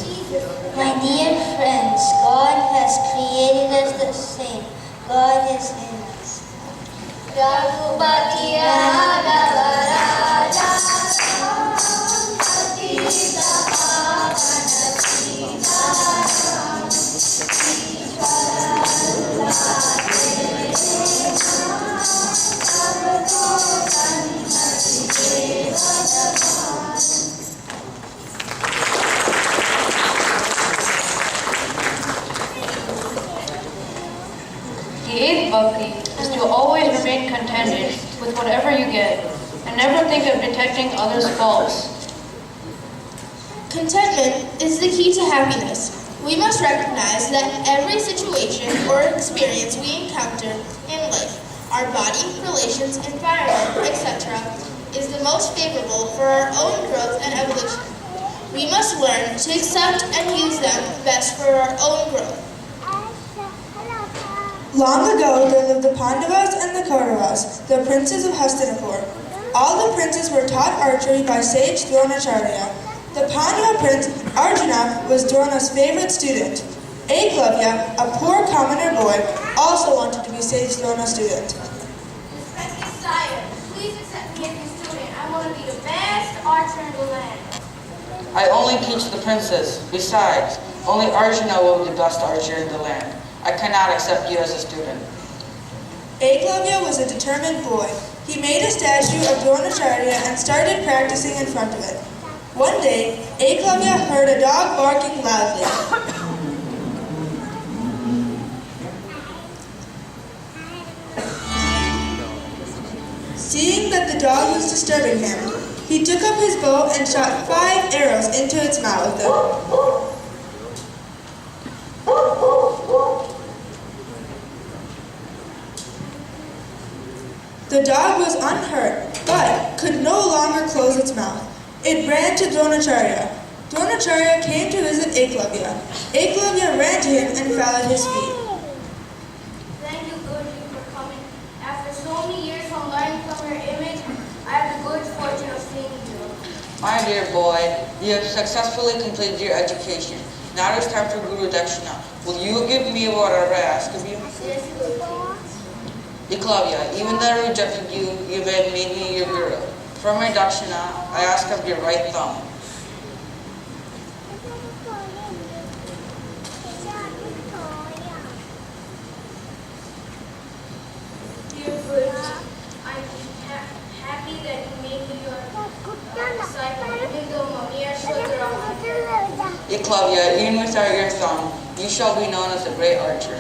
Jesus is the most. My dear friends, God has created us the same. God is in us. The eighth bhakti is to always remain contented with whatever you get and never think of detecting others' faults. Contentment is the key to happiness. We must recognize that every situation or experience we encounter in life, our body, relations, environment, etc., is the most favorable for our own growth and evolution. We must learn to accept and use them best for our own growth. Long ago, there lived the Pandavas and the Kauravas, the princes of Hastinapur. All the princes were taught archery by sage Dronacharya. The Pandava prince, Arjuna, was Drona's favorite student. Eklavya, a poor commoner boy, also wanted to be sage Drona's student. Respected sire, please accept me as your student. I want to be the best archer in the land. I only teach the princes. Besides, only Arjuna will be the best archer in the land. I cannot accept you as a student. Eklavya was a determined boy. He made a statue of Dronacharya and started practicing in front of it. One day, Eklavya heard a dog barking loudly. Seeing that the dog was disturbing him, he took up his bow and shot 5 arrows into its mouth. The dog was unhurt, but could no longer close its mouth. It ran to Dronacharya. Dronacharya came to visit Eklavya. Eklavya ran to him and fell at his feet. Thank you, Gurudev, for coming. After so many years of learning from your image, I have the good fortune of seeing you. My dear boy, you have successfully completed your education. Now it is time for Guru Dakshina. Will you give me whatever I ask of you? Yes, Gurudev. Eklavya, even though I rejected you, you have made me your guru. For my Dakshina, I ask of your right thumb. Dear Gurudev, I'm happy that you made me your disciple, even though Mami Ashwatharama. Eklavya, even without your thumb, you shall be known as a great archer.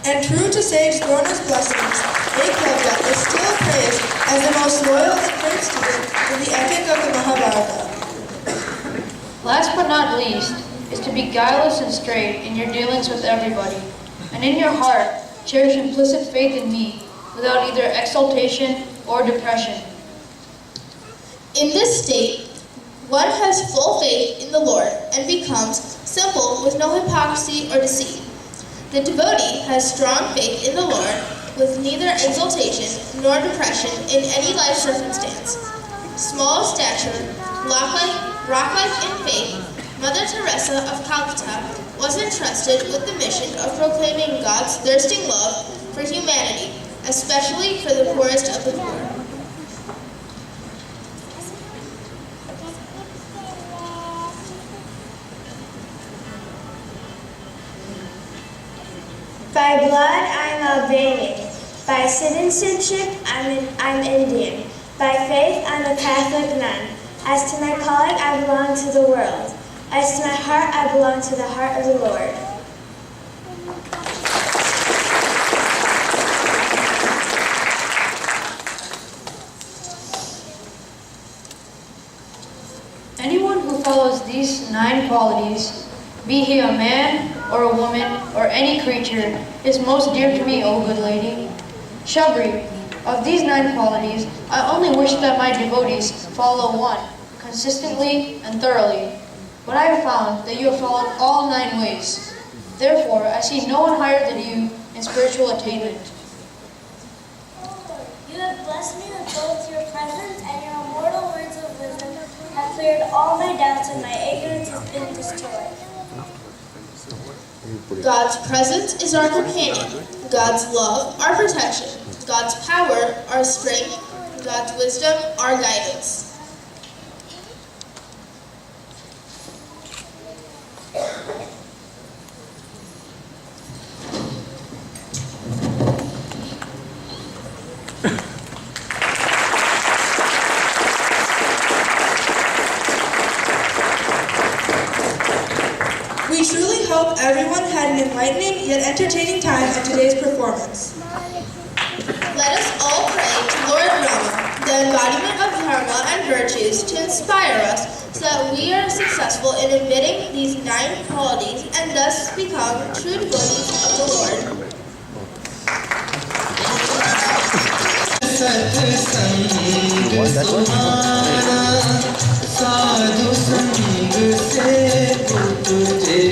And true to sage Drona's blessings, Eklavya is still praised as the most loyal and great student in the epic of the Mahabharata. Last but not least is to be guileless and straight in your dealings with everybody, and in your heart cherish implicit faith in me without either exaltation or depression. In this state, one has full faith in the Lord and becomes simple with no hypocrisy or deceit. The devotee has strong faith in the Lord with neither exaltation nor depression in any life circumstance. Small of stature, rock-like in faith, Mother Teresa of Calcutta was entrusted with the mission of proclaiming God's thirsting love for humanity, especially for the poorest of the poor. By blood, I'm Albanian. By citizenship, I'm Indian. By faith, I'm a Catholic nun. As to my calling, I belong to the world. As to my heart, I belong to the heart of the Lord. these 9 qualities, be he a man or a woman or any creature, is most dear to me, O good lady. Shabri, of these 9 qualities, I only wish that my devotees follow one, consistently and thoroughly. But I have found that you have followed all 9 ways. Therefore, I see no one higher than you in spiritual attainment. You have blessed me with both your presence and your immortal words of wisdom have cleared all my doubts and my ignorance has been destroyed. God's presence is our companion, God's love our protection, God's power our strength, God's wisdom our guidance. We truly hope everyone had an enlightening yet entertaining time at today's performance. Let us all pray to Lord Rama, the embodiment of dharma and virtues, to inspire us so that we are successful in emitting these 9 qualities and thus become true devotees of the Lord. साधु संग से तुझे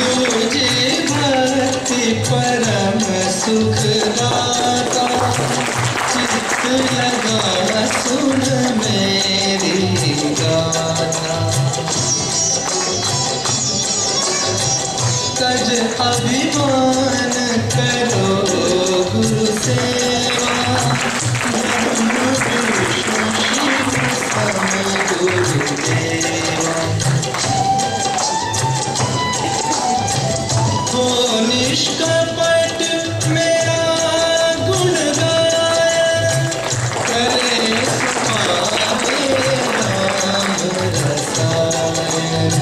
दूजे भक्ति परम सुखदाता चित्त लगा सुन मेरी गाथा तज अभिमान करो गुरु सेवा हो निष्कपट मेरा गुण गाया करे सुहावे राम रसायन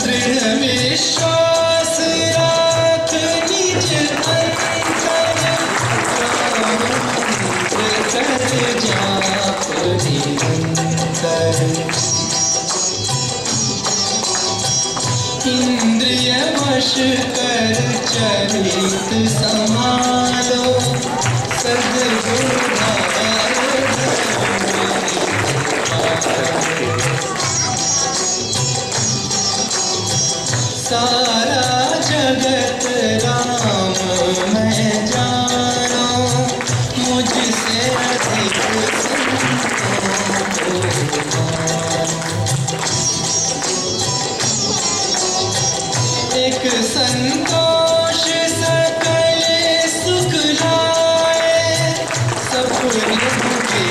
दृढ़ विश्वास राख निज अंतर कर जाप निरंतर इंद्रिय वश कर चरित संभालो सद्गुण सारा जगत राम मैं जानो मुझसे अधिक एक संतोष सकल सुख लाए सपने के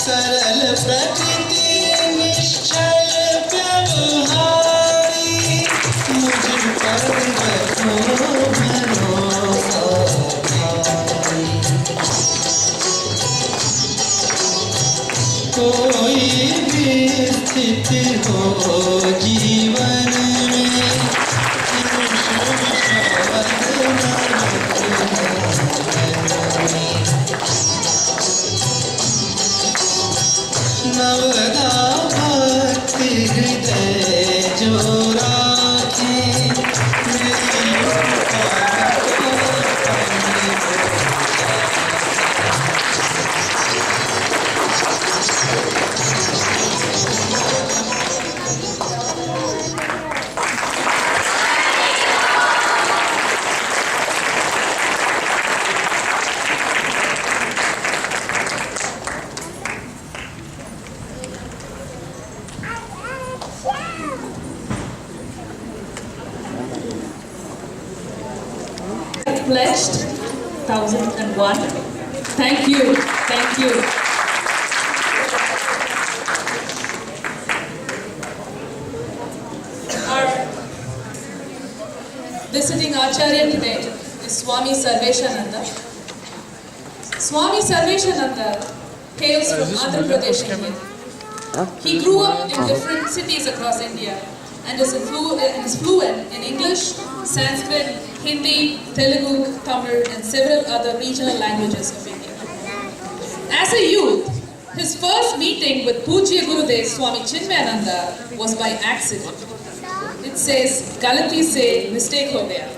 सरल प्रकृति निश्चल व्यवहारी मुझ पर रखो भरोसा कोई भी स्थिति हो जीवन में नवदा भक्ति हृदय जो राखे Pledged 1001. Thank you. Thank you. Our visiting Acharya today is Swami Sarveshananda. Swami Sarveshananda hails from Andhra Pradesh, India. He grew up in different cities across India and is fluent in English, Sanskrit, Hindi, Telugu, Tamil, and several other regional languages of India. As a youth, his first meeting with Pujya Gurudev Swami Chinmayananda was by accident. It says, "Galati se mistake ho gaya."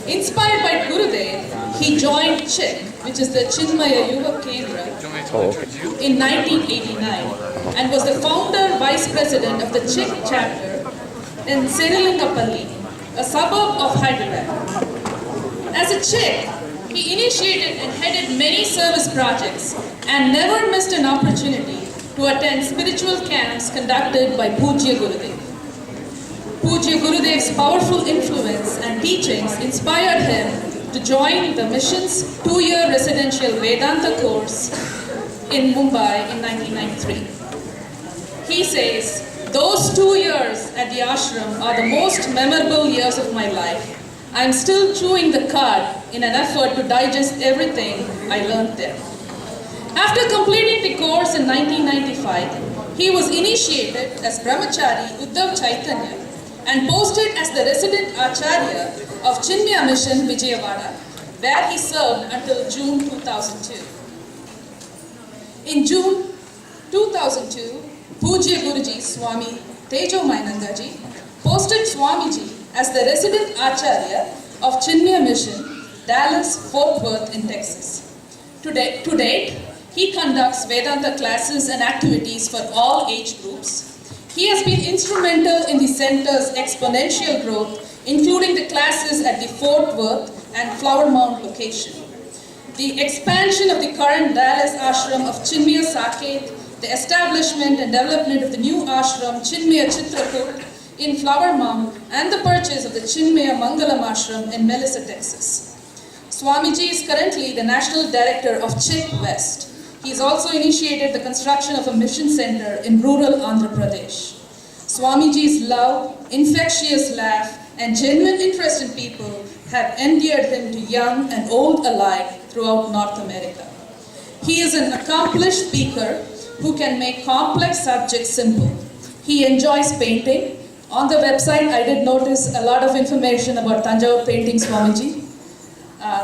Inspired by Gurudev, he joined CHIK, which is the Chinmaya Yuva Kendra, in 1989 and was the founder vice president of the CHIK chapter in Senilingapalli, a suburb of Hyderabad. As a CHIK, he initiated and headed many service projects and never missed an opportunity to attend spiritual camps conducted by Pujya Gurudev. Pujya Gurudev's powerful influence and teachings inspired him to join the mission's 2-year residential Vedanta course in Mumbai in 1993. He says, "Those 2 years at the ashram are the most memorable years of my life. I am still chewing the cud in an effort to digest everything I learned there." After completing the course in 1995, he was initiated as Brahmachari Uddhav Chaitanya and posted as the resident Acharya of Chinmaya Mission Vijayawada, where he served until June 2002. In June 2002, Pujya Guruji Swami Tejomayanandaji posted Swamiji as the resident Acharya of Chinmaya Mission, Dallas, Fort Worth in Texas. To date, he conducts Vedanta classes and activities for all age groups. He has been instrumental in the center's exponential growth, including the classes at the Fort Worth and Flower Mound location. The expansion of the current Dallas ashram of Chinmaya Saket, the establishment and development of the new ashram Chinmaya Chitrakoot in Flower Mound, and the purchase of the Chinmaya Mangalam ashram in Melissa, Texas. Swamiji is currently the National Director of CHIK West. He has also initiated the construction of a mission center in rural Andhra Pradesh. Swamiji's love, infectious laugh, and genuine interest in people have endeared him to young and old alike throughout North America. He is an accomplished speaker who can make complex subjects simple. He enjoys painting. On the website, I did notice a lot of information about Tanjavur painting Swamiji,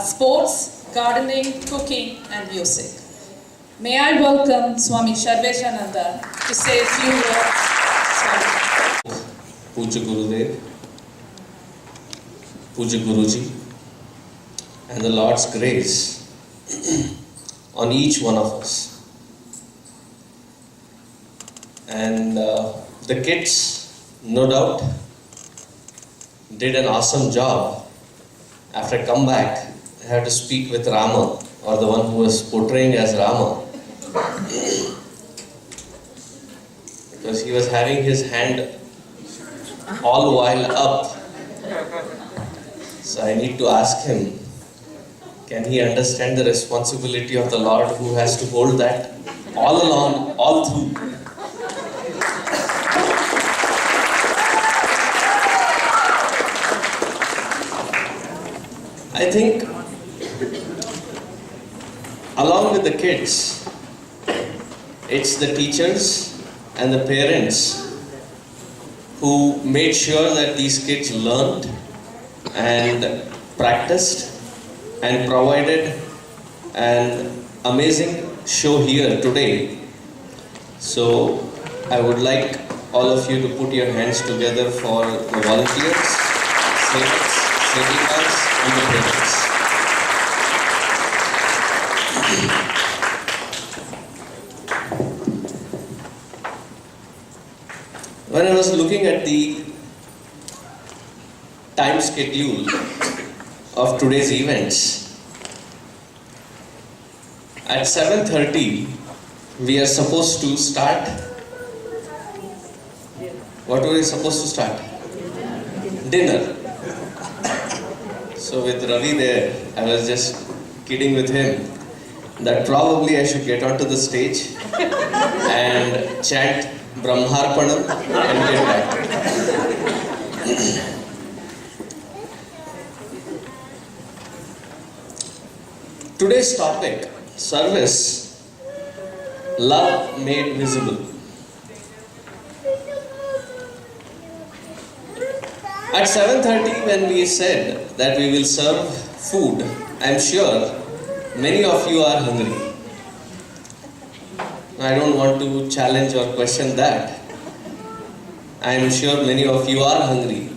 sports, gardening, cooking, and music. May I welcome Swami Sarveshananda to say a few words. Pujya Gurudev, Pujya Guruji, and the Lord's grace on each one of us. And the kids, no doubt, did an awesome job. After I come back, I had to speak with Rama, or the one who was portraying as Rama, because he was having his hand all while up. So I need to ask him, can he understand the responsibility of the Lord who has to hold that all along, all through? I think along with the kids, it's the teachers and the parents who made sure that these kids learned and practiced and provided an amazing show here today. So I would like all of you to put your hands together for the volunteers, sevikas, and the parents. When I was looking at the time schedule of today's events, at 7:30 we are supposed to start. What were we supposed to start? Dinner. So with Ravi there, I was just kidding with him that probably I should get onto the stage and chant Brahmarpanam and get back. Today's topic, service, love made visible. At 7:30 when we said that we will serve food, I am sure many of you are hungry. I don't want to challenge or question that. I am sure many of you are hungry.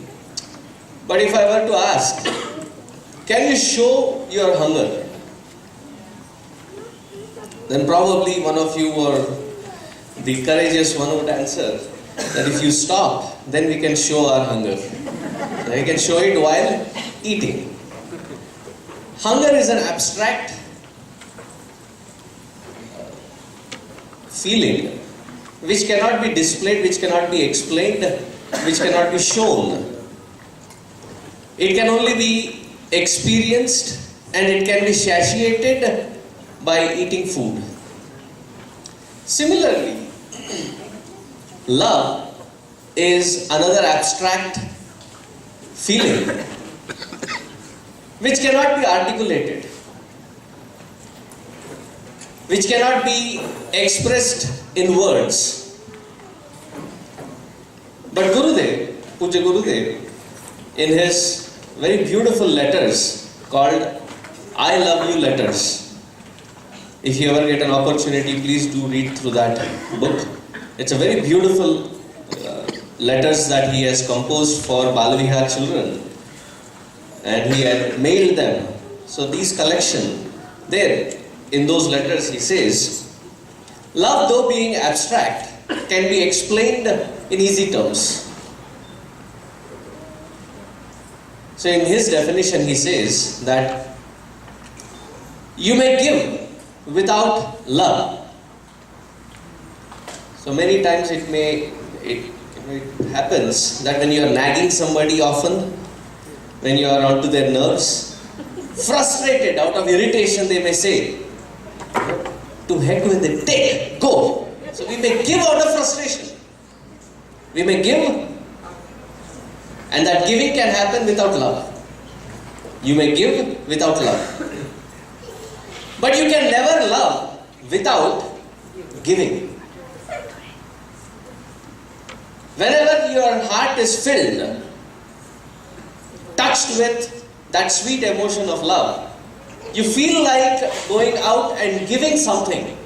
But if I were to ask, can you show your hunger? Then probably one of you or the courageous one would answer that if you stop, then we can show our hunger. We can show it while eating. Hunger is an abstract feeling which cannot be displayed, which cannot be explained, which cannot be shown. It can only be experienced and it can be satiated by eating food. Similarly, love is another abstract feeling which cannot be articulated, which cannot be expressed in words. But Gurudev, Puja Gurudev, in his very beautiful letters called I Love You letters, if you ever get an opportunity, please do read through that book. It's a very beautiful letters that he has composed for Balavihar children, and he had mailed them. So these collection, there in those letters he says, love though being abstract can be explained in easy terms. So in his definition he says that you may give without love. So many times it happens that when you are nagging somebody often, when you are onto their nerves, frustrated out of irritation, they may say, to heck with it, take, go. So we may give out of frustration. We may give, and that giving can happen without love. You may give without love. But you can never love without giving. Whenever your heart is filled, touched with that sweet emotion of love, you feel like going out and giving something.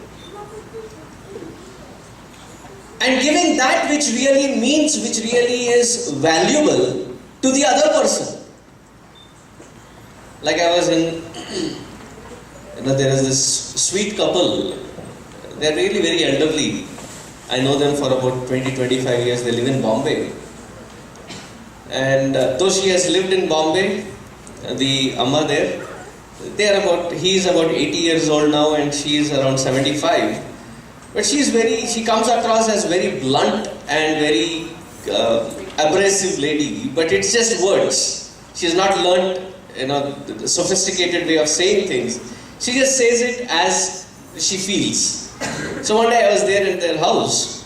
And giving that which really means, which really is valuable to the other person. Like I was in, there is this sweet couple. They are really very elderly. I know them for about 20-25 years. They live in Bombay. And though she has lived in Bombay, the Amma there, he is about 80 years old now and she is around 75. But she comes across as very blunt and very abrasive lady. But it's just words. She has not learned, the sophisticated way of saying things. She just says it as she feels. So one day I was there in their house,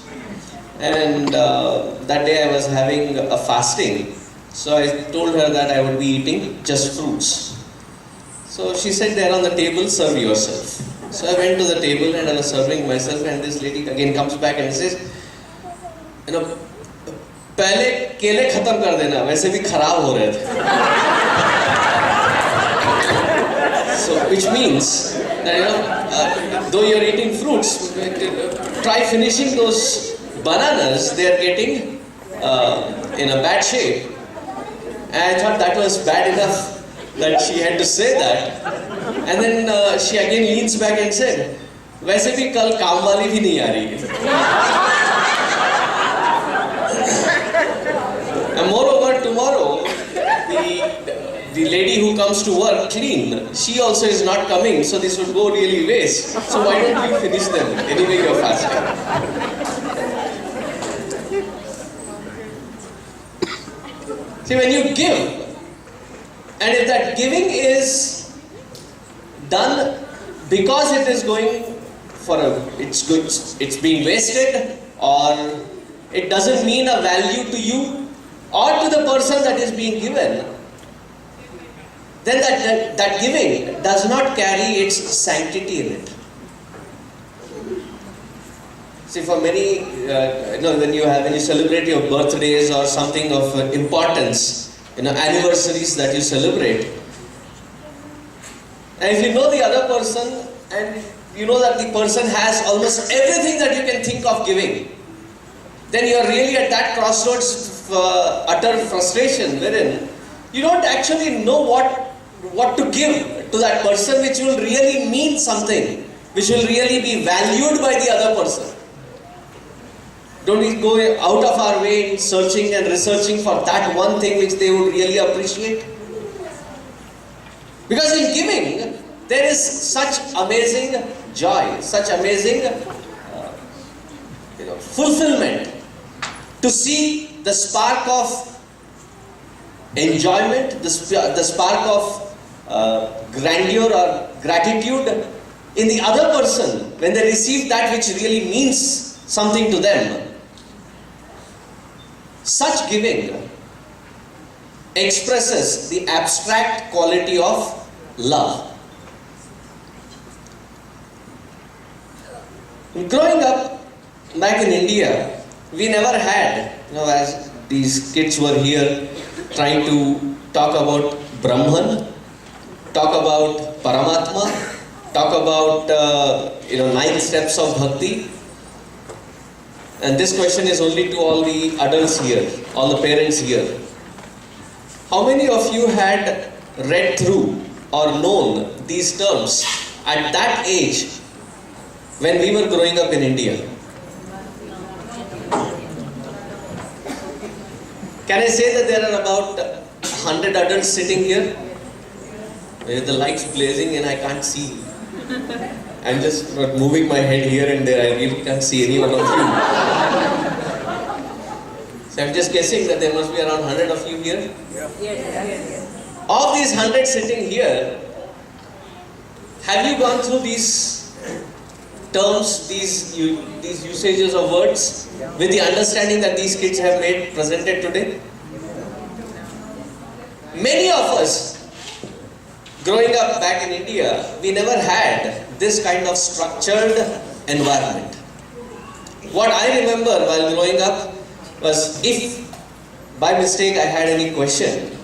and that day I was having a fasting. So I told her that I would be eating just fruits. So she said, there on the table, serve yourself. So I went to the table and I was serving myself, and this lady again comes back and says, पहले केले खत्म कर देना, वैसे भी खराब हो रहे थे. So, which means that though you are eating fruits, try finishing those bananas. They are getting in a bad shape. And I thought that was bad enough that she had to say that. And then she again leans back and said, "वैसे भी कल काम वाली भी नहीं आ रही है." And moreover, tomorrow the lady who comes to work clean, she also is not coming, so this would go really waste. So why don't you finish them? Anyway, you're fasting. See, when you give, and if that giving is done because it is going for it's being wasted, or it doesn't mean a value to you or to the person that is being given, then that giving does not carry its sanctity in it. See, for many, when you celebrate your birthdays or something of importance, anniversaries that you celebrate, and if you know the other person and you know that the person has almost everything that you can think of giving, then you are really at that crossroads of utter frustration, wherein you don't actually know what to give to that person, which will really mean something, which will really be valued by the other person. Don't we go out of our way in searching and researching for that one thing which they would really appreciate? Because in giving, there is such amazing joy, such amazing fulfillment, to see the spark of enjoyment, the spark of grandeur or gratitude in the other person when they receive that which really means something to them. Such giving expresses the abstract quality of love. Growing up back in India, we never had, as these kids were here trying to talk about Brahman, talk about Paramatma, talk about 9 steps of bhakti. And this question is only to all the adults here, all the parents here. How many of you had read through or known these terms at that age when we were growing up in India? Can I say that there are about 100 adults sitting here? With the lights blazing and I can't see. I'm just moving my head here and there. I really can't see any one of you. So I'm just guessing that there must be around 100 of you here. Yes. Of these 100 sitting here, have you gone through these terms, these usages of words with the understanding that these kids have made presented today? Many of us, growing up back in India, we never had this kind of structured environment. What I remember while growing up was, if by mistake I had any question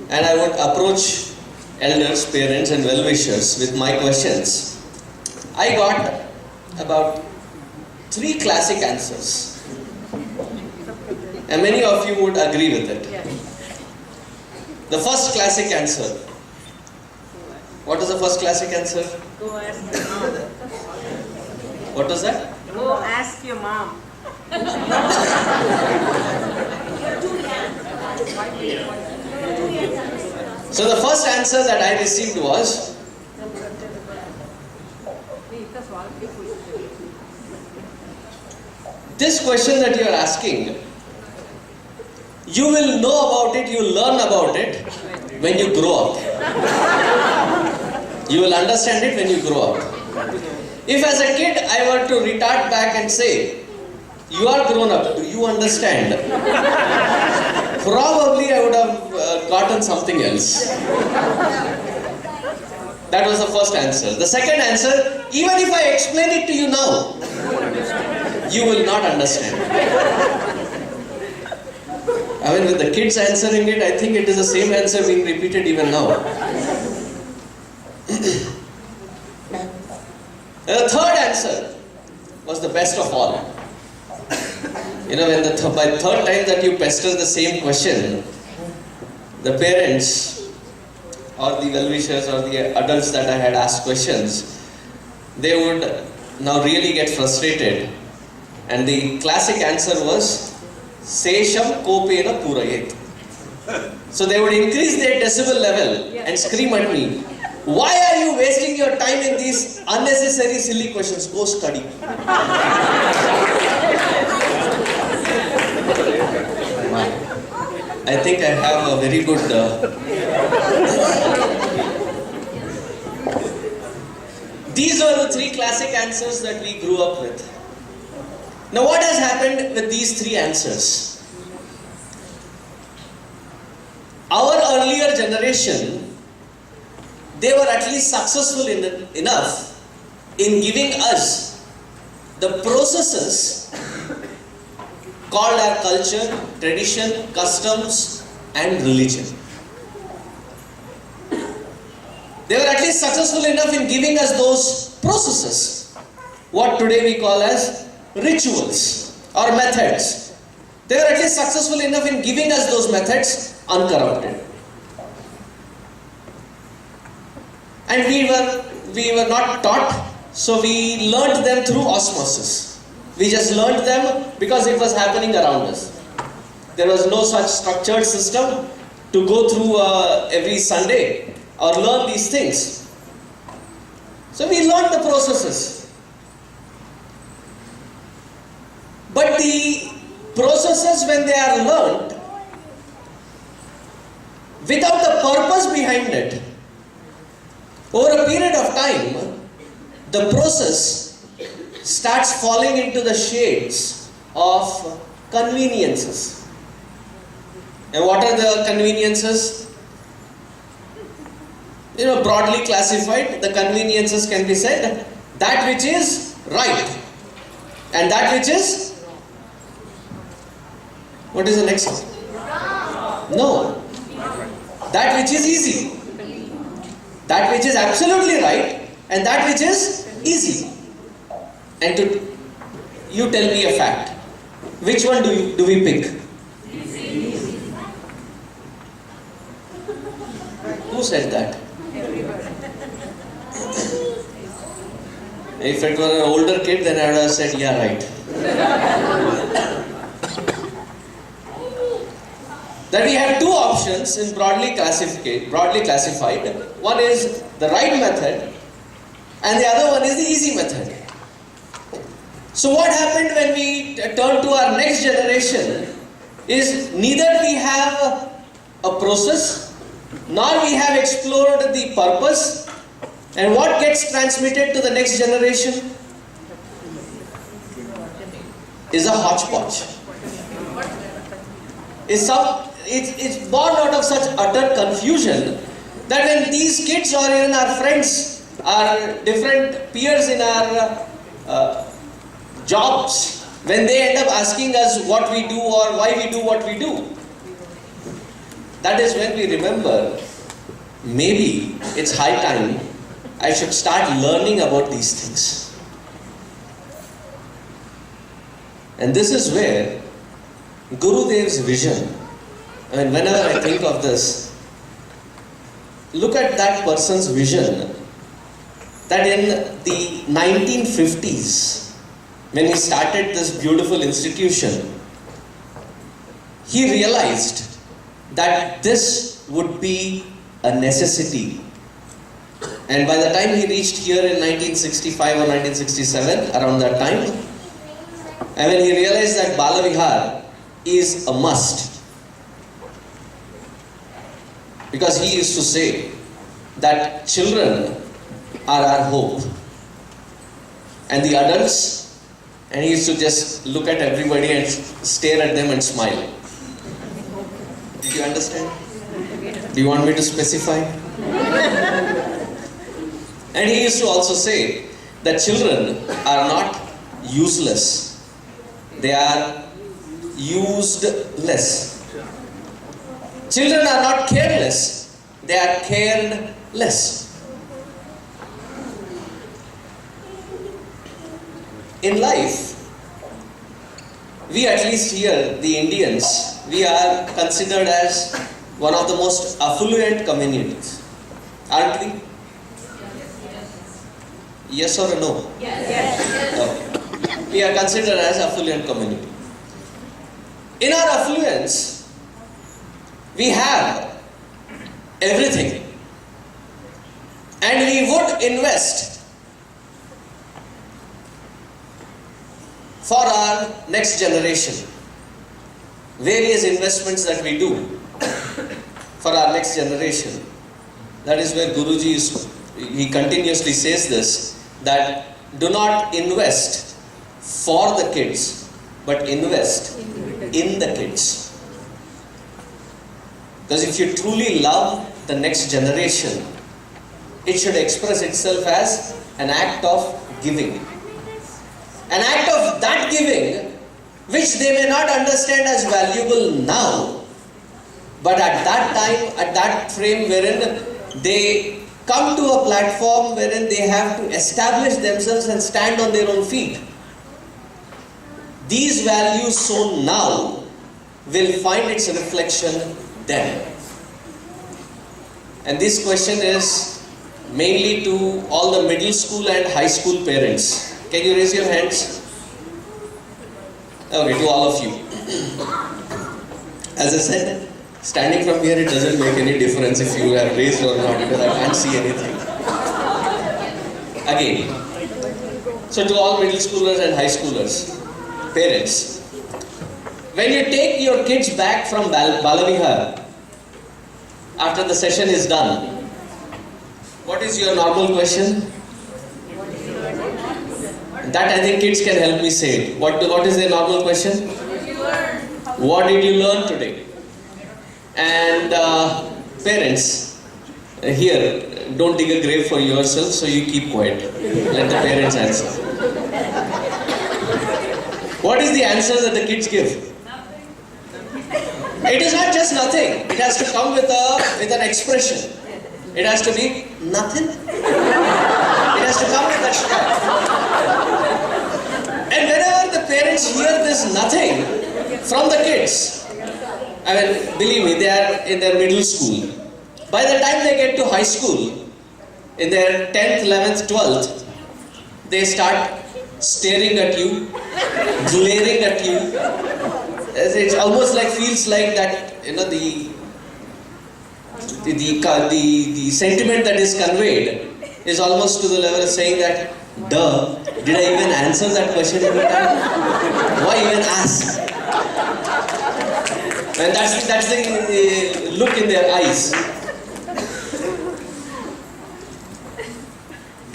and I would approach elders, parents and well-wishers with my questions, I got about 3 classic answers. And many of you would agree with it. The first classic answer. What was the first classic answer? Go ask your mom. What was that? Go ask your mom. So the first answer that I received was, this question that you are asking, you will know about it, you will learn about it when you grow up. You will understand it when you grow up. If as a kid I were to retort back and say, you are grown up, do you understand? Probably I would have gotten something else. That was the first answer. The second answer, even if I explain it to you now, you will not understand. I mean, with the kids answering it, I think it is the same answer being repeated even now. The third answer was the best of all. When by the third time that you pester the same question, the parents or the well-wishers or the adults that I had asked questions, they would now really get frustrated. And the classic answer was, Sesham kopena purayet. So they would increase their decibel level and scream at me, why are you wasting your time in these unnecessary silly questions? Go study. I think I have a very good These are the 3 classic answers that we grew up with. Now what has happened with these 3 answers? Our earlier generation, they were at least successful enough in giving us the processes called our culture, tradition, customs and religion. They were at least successful enough in giving us those processes, what today we call as rituals or methods. They were at least successful enough in giving us those methods uncorrupted. And we were not taught, so we learnt them through osmosis. We just learnt them because it was happening around us. There was no such structured system to go through every Sunday or learn these things. So we learnt the processes. But the processes, when they are learnt without the purpose behind it, over a period of time, the process starts falling into the shades of conveniences. And what are the conveniences? Broadly classified, the conveniences can be said that which is right and that which is, what is the next one? No. That which is easy. That which is absolutely right and that which is easy. And you tell me a fact. Which one do we pick? Who said that? If it were an older kid, then I would have said, yeah, right. That we have two options in broadly classified. One is the right method and the other one is the easy method. So what happened when we turn to our next generation is neither we have a process nor we have explored the purpose, and what gets transmitted to the next generation is a hodgepodge. It's born out of such utter confusion that when these kids or even our friends, our different peers in our jobs, when they end up asking us what we do or why we do what we do, that is when we remember, maybe it's high time I should start learning about these things. And this is where Gurudev's vision, and whenever I think of this, look at that person's vision, that in the 1950s, when he started this beautiful institution, he realized that this would be a necessity. And by the time he reached here in 1965 or 1967, around that time, and when he realized that Balavihar is a must, because he used to say that children are our hope and the adults, and he used to just look at everybody and stare at them and smile. Did you understand? Do you want me to specify? And he used to also say that children are not useless, they are useless. Children are not careless, they are careless. In life, we, at least here, the Indians, we are considered as one of the most affluent communities, aren't we? Yes or no? Yes. No. We are considered as affluent community. In our affluence, we have everything, and we would invest for our next generation. Various investments that we do for our next generation. That is where Guruji he continuously says this, that do not invest for the kids, but invest in the kids. Because if you truly love the next generation, it should express itself as an act of giving. An act of that giving, which they may not understand as valuable now, but at that time, at that frame wherein they come to a platform wherein they have to establish themselves and stand on their own feet. These values sown now will find its reflection then. And this question is mainly to all the middle school and high school parents. Can you raise your hands? Okay, to all of you. As I said, standing from here, it doesn't make any difference if you have raised or not, because I can't see anything. Again, so to all middle schoolers and high schoolers, parents, when you take your kids back from Balavihar, after the session is done, what is your normal question? That I think kids can help me say it. What is their normal question? What did you learn today? And parents, here, don't dig a grave for yourself, so you keep quiet. Let the parents answer. What is the answer that the kids give? It is not just nothing. It has to come with an expression. It has to be nothing. It has to come with that style. And whenever the parents hear this nothing from the kids, I mean, believe me, they are in their middle school. By the time they get to high school, in their 10th, 11th, 12th, they start staring at you, glaring at you. It's almost like, feels like that, you know, the sentiment that is conveyed is almost to the level of saying that, duh, did I even answer that question every time? Why even ask? And that's the look in their eyes.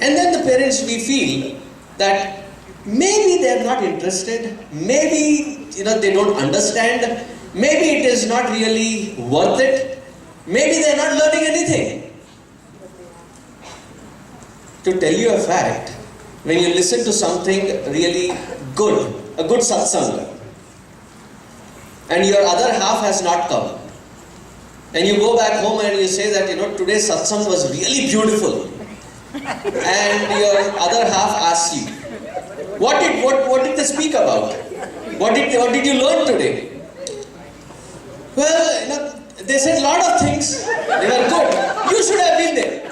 And then the parents, we feel that maybe they are not interested, maybe they don't understand, maybe it is not really worth it, maybe they are not learning anything. To tell you a fact, when you listen to something really good, a good satsang, and your other half has not come, and you go back home and you say that today's satsang was really beautiful, and your other half asks you, what did they speak about? What did you learn today? Well, they said a lot of things. They were good. You should have been there.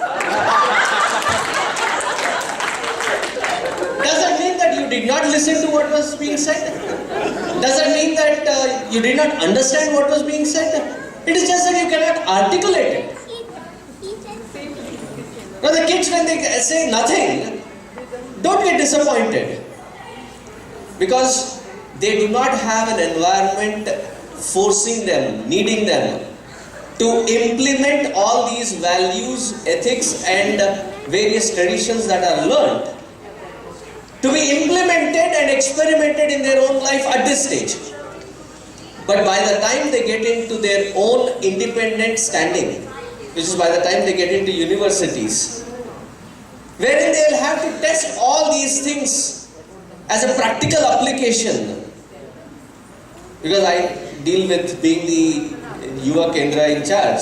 Does that mean that you did not listen to what was being said? Does that mean that you did not understand what was being said? It is just that you cannot articulate it. Now the kids, when they say nothing, don't get disappointed. Because they do not have an environment forcing them, needing them to implement all these values, ethics and various traditions that are learned to be implemented and experimented in their own life at this stage. But by the time they get into their own independent standing, which is by the time they get into universities, wherein they will have to test all these things as a practical application. Because I deal with being the Yuva Kendra in charge,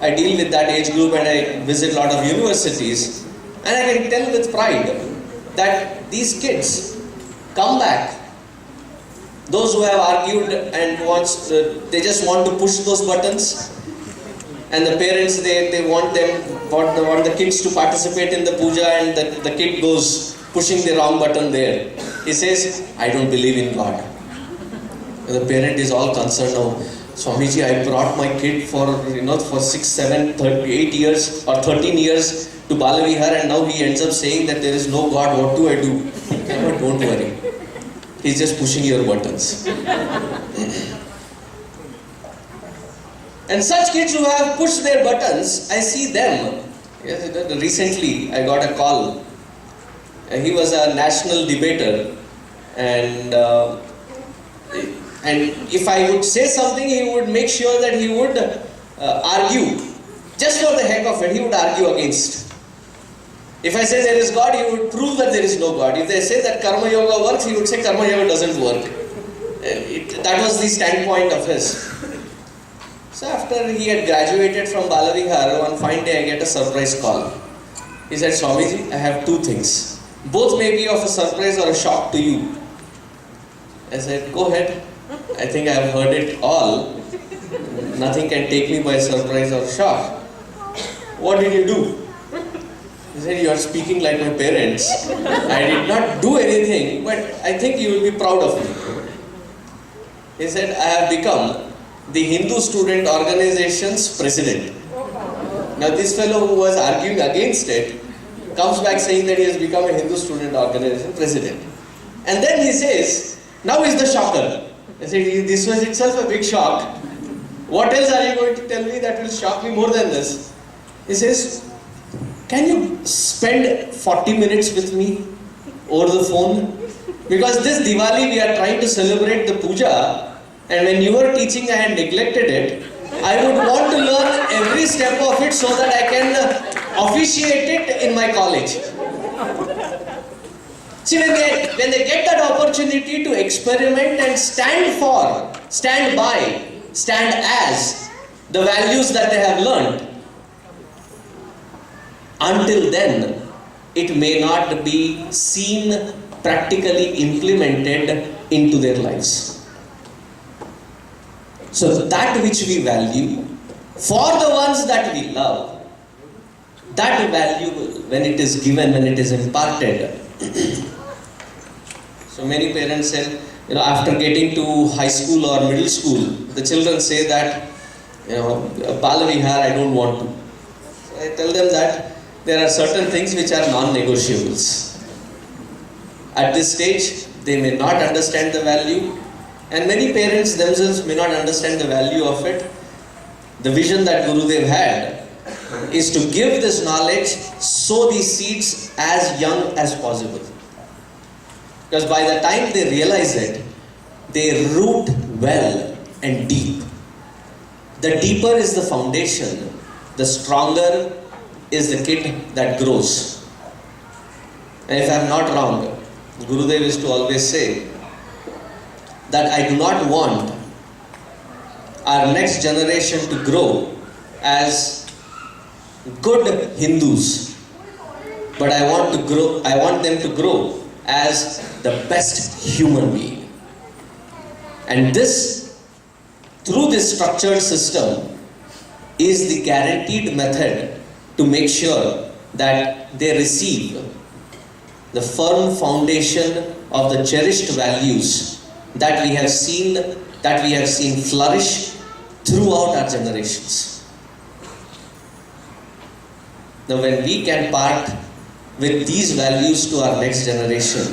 I deal with that age group and I visit a lot of universities, and I can tell with pride that these kids come back, those who have argued and they just want to push those buttons, and the parents they want the kids to participate in the puja, and the kid goes pushing the wrong button there. He says, I don't believe in God. And the parent is all concerned now. Swamiji, I brought my kid for 6, 7, 8 years or 13 years to Balavihar, and now he ends up saying that there is no God. What do I do? Don't worry. He's just pushing your buttons. And such kids who have pushed their buttons, I see them. Yes, recently I got a call. He was a national debater, and if I would say something, he would make sure that he would argue. Just for the heck of it, he would argue against. If I say there is God, he would prove that there is no God. If they say that Karma Yoga works, he would say Karma Yoga doesn't work. That was the standpoint of his. So after he had graduated from Balavihar, one fine day I get a surprise call. He said, Swamiji, I have two things. Both may be of a surprise or a shock to you. I said, go ahead. I think I have heard it all. Nothing can take me by surprise or shock. What did you do? He said, you are speaking like my parents. I did not do anything, but I think you will be proud of me. He said, I have become the Hindu Student Organization's president. Now this fellow who was arguing against it comes back saying that he has become a Hindu Student Organization president. And then he says, now is the shocker. I said, this was itself a big shock. What else are you going to tell me that will shock me more than this? He says, can you spend 40 minutes with me over the phone? Because this Diwali we are trying to celebrate the puja, and when you were teaching I had neglected it. I would want to learn every step of it so that I can officiate it in my college. See, when they get that opportunity to experiment and stand by, stand as the values that they have learned, until then, it may not be seen practically implemented into their lives. So that which we value, for the ones that we love, that value, when it is given, when it is imparted. So many parents say, after getting to high school or middle school, the children say that, Balavihar, I don't want to. So I tell them that there are certain things which are non-negotiables. At this stage, they may not understand the value, and many parents themselves may not understand the value of it. The vision that Gurudev had is to give this knowledge, sow these seeds as young as possible. Because by the time they realize it, they root well and deep. The deeper is the foundation, the stronger is the kid that grows. And if I am not wrong, Gurudev used to always say that I do not want our next generation to grow as good Hindus, but I want them to grow as the best human being. And this, through this structured system, is the guaranteed method to make sure that they receive the firm foundation of the cherished values that we have seen flourish throughout our generations. Now when we can part with these values to our next generation,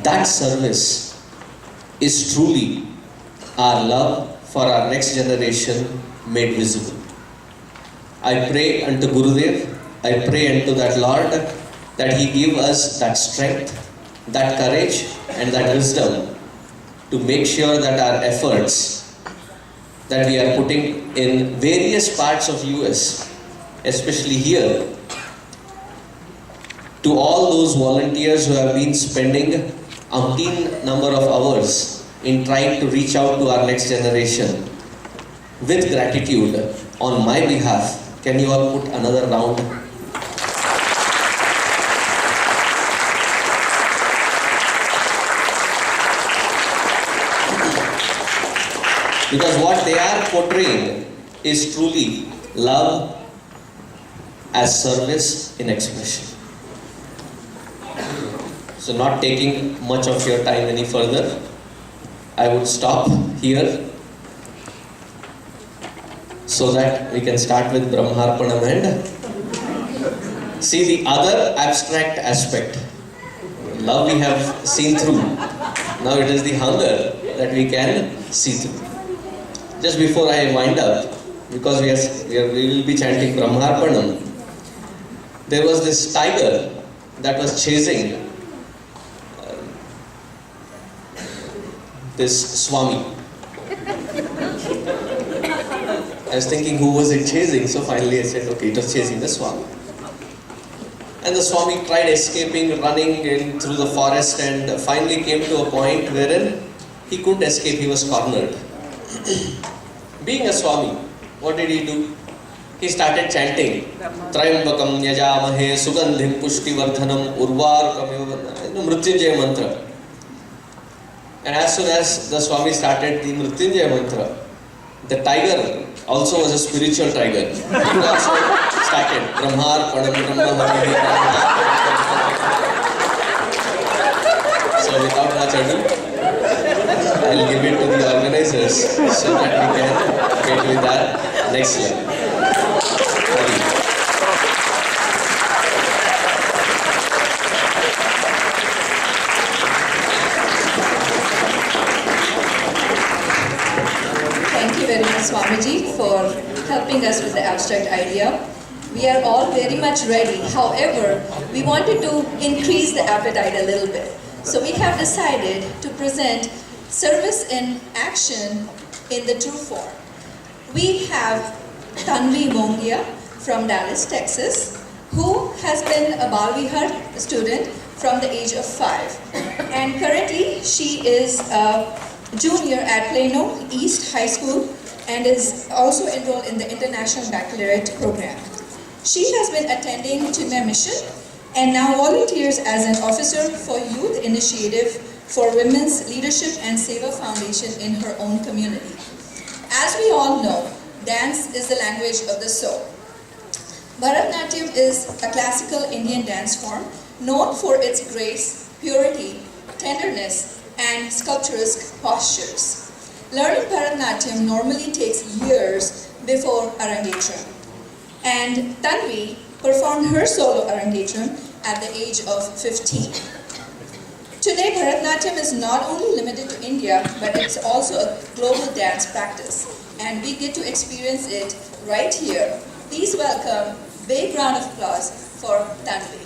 that service is truly our love for our next generation made visible. I pray unto Gurudev, I pray unto that Lord that He give us that strength, that courage and that wisdom to make sure that our efforts that we are putting in various parts of US, especially here, to all those volunteers who have been spending umpteen number of hours in trying to reach out to our next generation, with gratitude on my behalf, can you all put another round? Because what they are portraying is truly love as service in expression. So not taking much of your time any further, I would stop here so that we can start with Brahmarpanam and see the other abstract aspect. Love we have seen through. Now it is the hunger that we can see through. Just before I wind up, because we will be chanting Brahmarpanam, there was this tiger that was chasing this Swami. I was thinking who was it chasing, so finally I said, okay, it was chasing the Swami. And the Swami tried escaping, running in through the forest, and finally came to a point wherein he couldn't escape, he was cornered. Being a Swami, what did he do? He started chanting Trayambakam Yajamahe Sugandhim Pushtivardhanam Urvarukam Mrityunjaya mantra. And as soon as the Swami started the Mrityunjaya mantra, the tiger also was a spiritual tiger. He also started Brahmar Padam Brahma Hari. So without much ado, I'll give it to the organizers so that we can get with our next level. Thank you very much, Swamiji, for helping us with the abstract idea. We are all very much ready. However, we wanted to increase the appetite a little bit. So we have decided to present service in action in the true form. We have Tanvi Mongia from Dallas, Texas, who has been a Balvihar student from the age of 5. And currently she is a junior at Plano East High School and is also enrolled in the International Baccalaureate program. She has been attending Chinmay Mission and now volunteers as an officer for Youth Initiative for Women's Leadership and Seva Foundation in her own community. As we all know, dance is the language of the soul. Bharatanatyam is a classical Indian dance form known for its grace, purity, tenderness, and sculpturesque postures. Learning Bharatanatyam normally takes years before Arangetram. And Tanvi performed her solo Arangetram at the age of 15. Today, Bharatanatyam is not only limited to India, but it's also a global dance practice. And we get to experience it right here. Please welcome a big round of applause for Tanvi.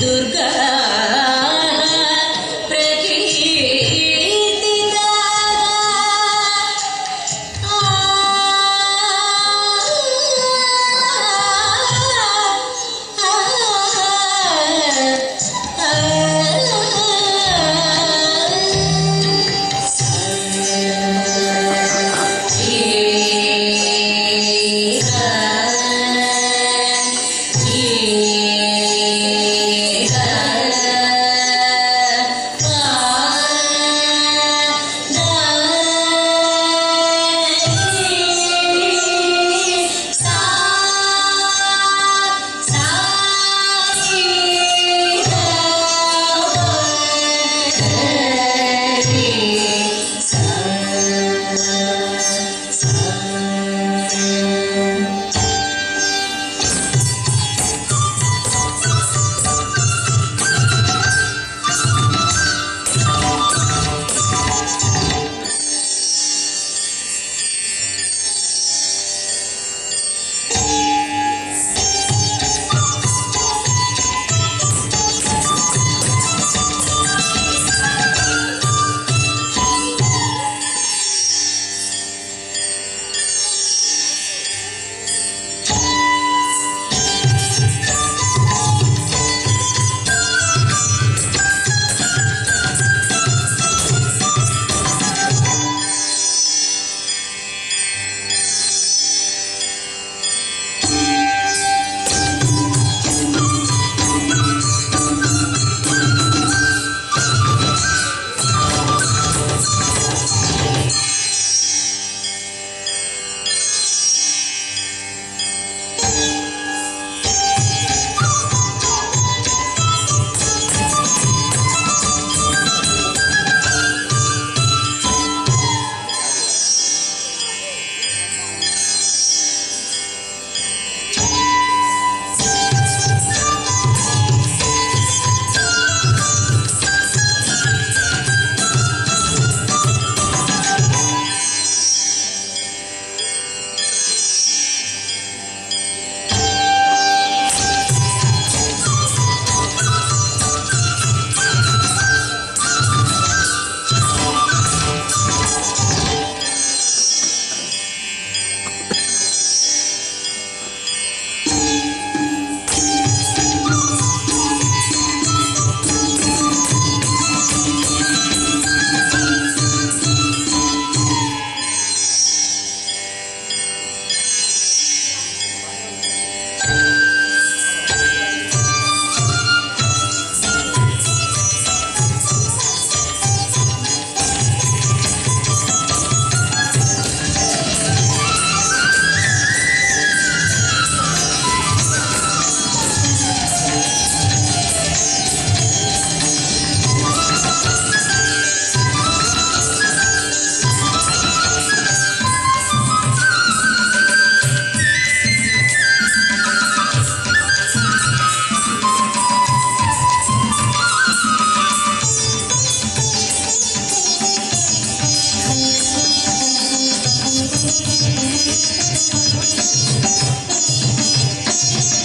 Durga Yeah.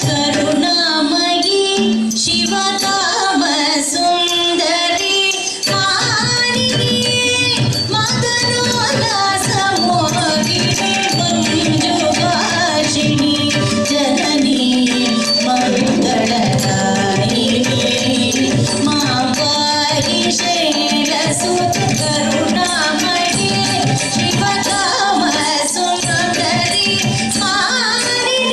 करुणामयी शिवकाम सुन्दरी कारिणी मदनोल्लासमोहिनी मञ्जुभाषिणी जननी मङ्गलदायिनी मां पाहि शैलसुते करुणामयी शिवकाम सुन्दरी कारिणी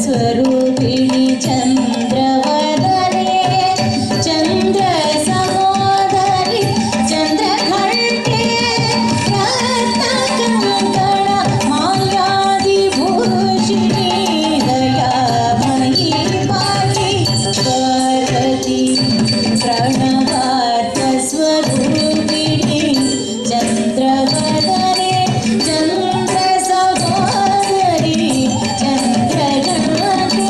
स्वरूपिणी चन्द्रवदने चन्द्रसमोदरि चन्द्रघण्टे रत्नकङ्कण माल्यादिभूषिणी दयामयी पाहि Parvati प्रणवार्थस्वरूपिणी चन्द्रवदने चन्द्रसमोदरि चन्द्रघण्टे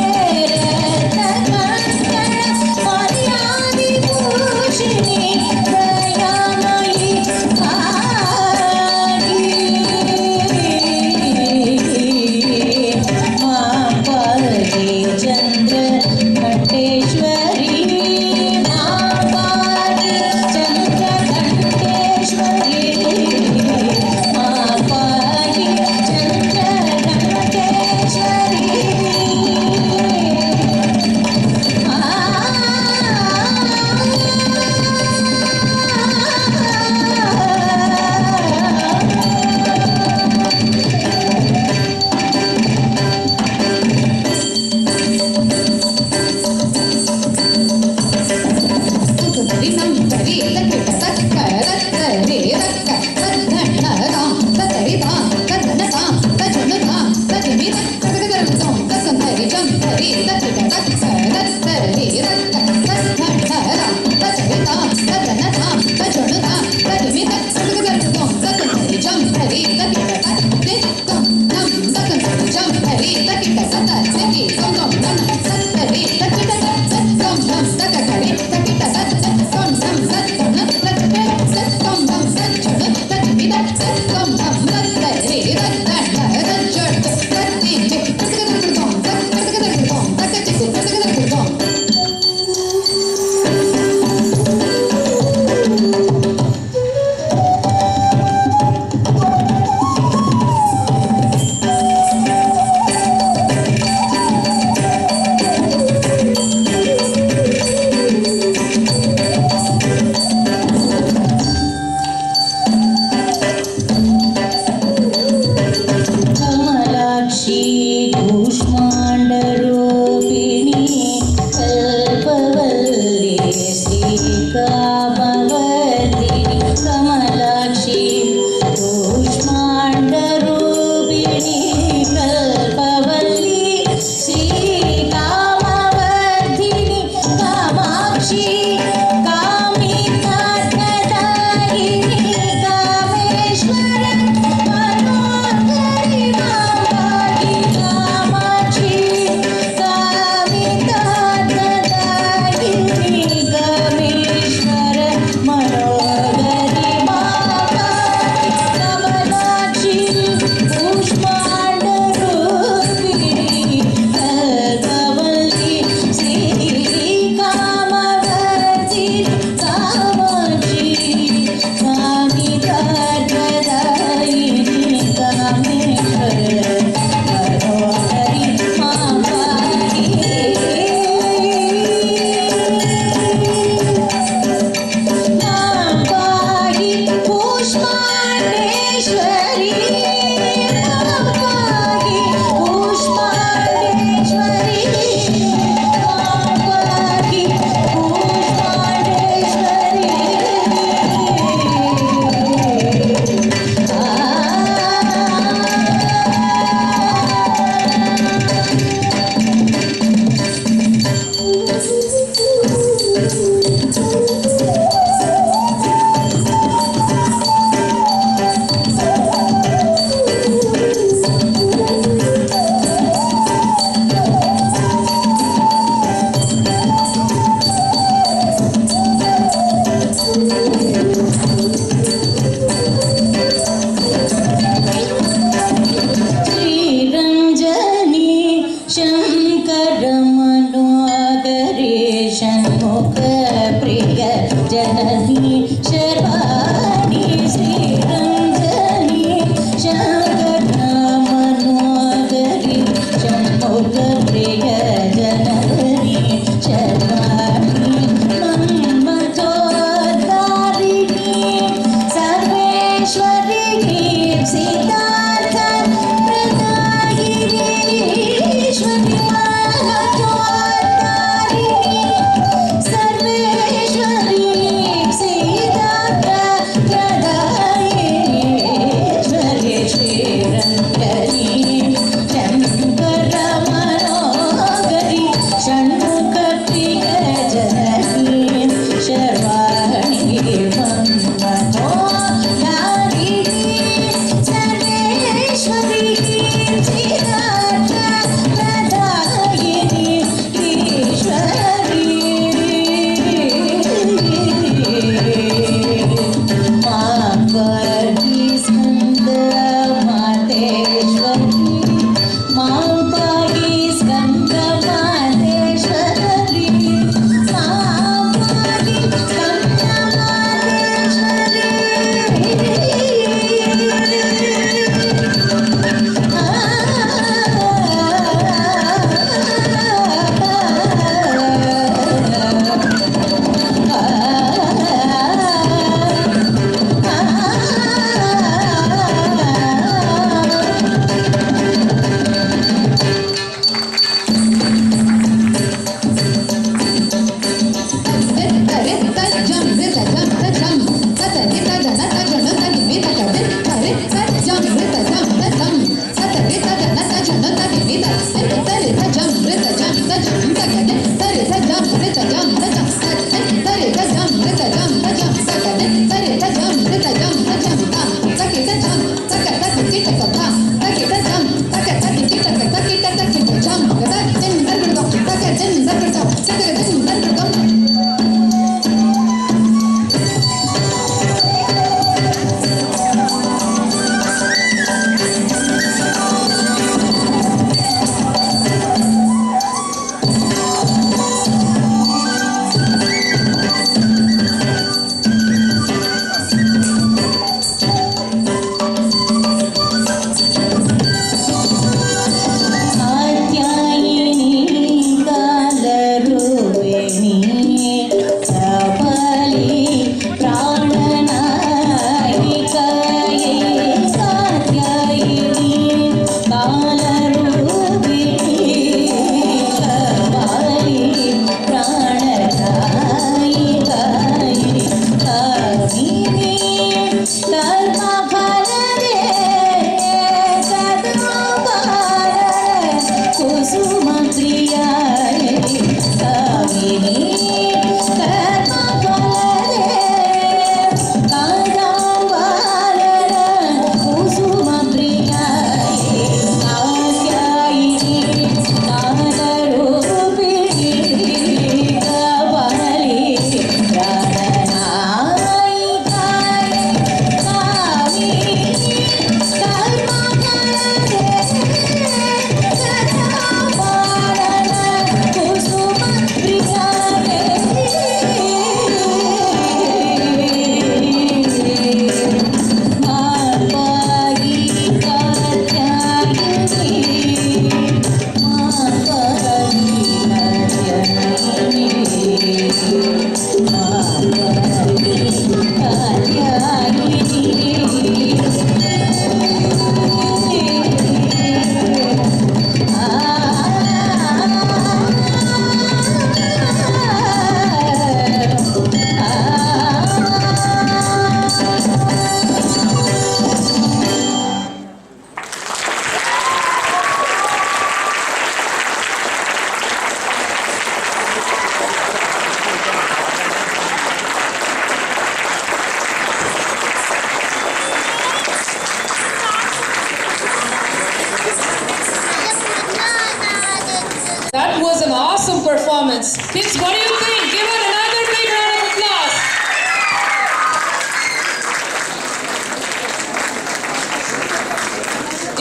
performance. Kids, what do you think? Give her another big round of applause.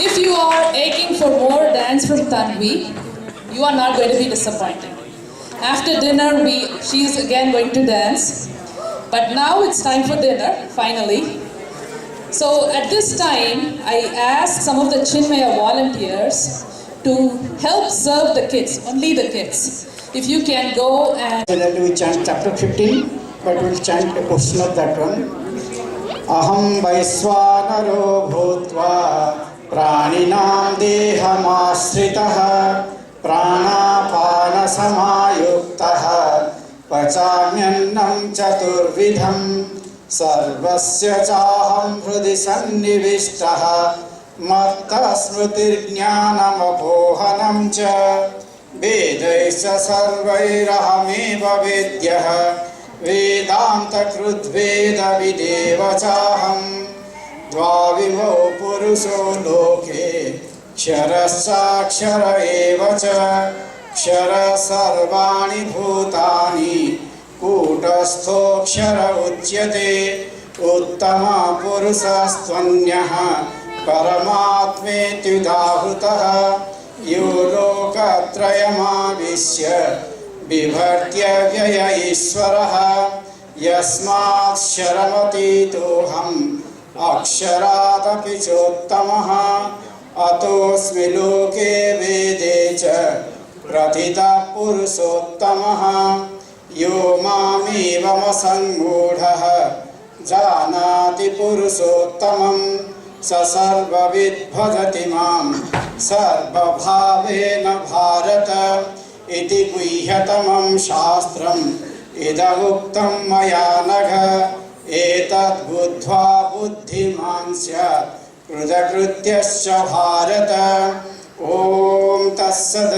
If you are aching for more dance from Tanvi, you are not going to be disappointed. After dinner, she is again going to dance. But now it's time for dinner, finally. So at this time, I asked some of the Chinmaya volunteers to help serve the kids, only the kids. If you can go and... We chant chapter 15, but we'll chant a portion of that one. Aham Vaiswanaro Bhutva Praninam Dehamasritaha Pranapana Samayuktaha Pachamyannam Chaturvidham Sarvasya Chaham Hrudi Sannivishtaha Matta Smrutir Jnanam Apohanam Cha Vedaisya Sarvairahameva Vedyaha Vedanta Krudveda Videva Chaham Dvavivo Puruso Loke Kshara Kshara Eva Cha Kshara Sarvani Bhutani Kutastho Kshara Uchyate Uttama Purusastvanyah Paramatmeti Udahutaha Yulokatrayamavishya Vibhartya Vyaya Ishvaraha Yasmat Sharamati Aksharaadapi Chottamaha Atosmi Loke Vedecha Prathita Purusottamaha Yo Mameva Masangmudhaha Janati Purusottamam Sasarva Vidbhajati Mam Sarva Bhavena Bharata Iti Guhyatamam Shastram Idavuktam Maya Nagha Etat Buddhva Buddhiman Syat Prudakrutyasya Bharata Om Tassad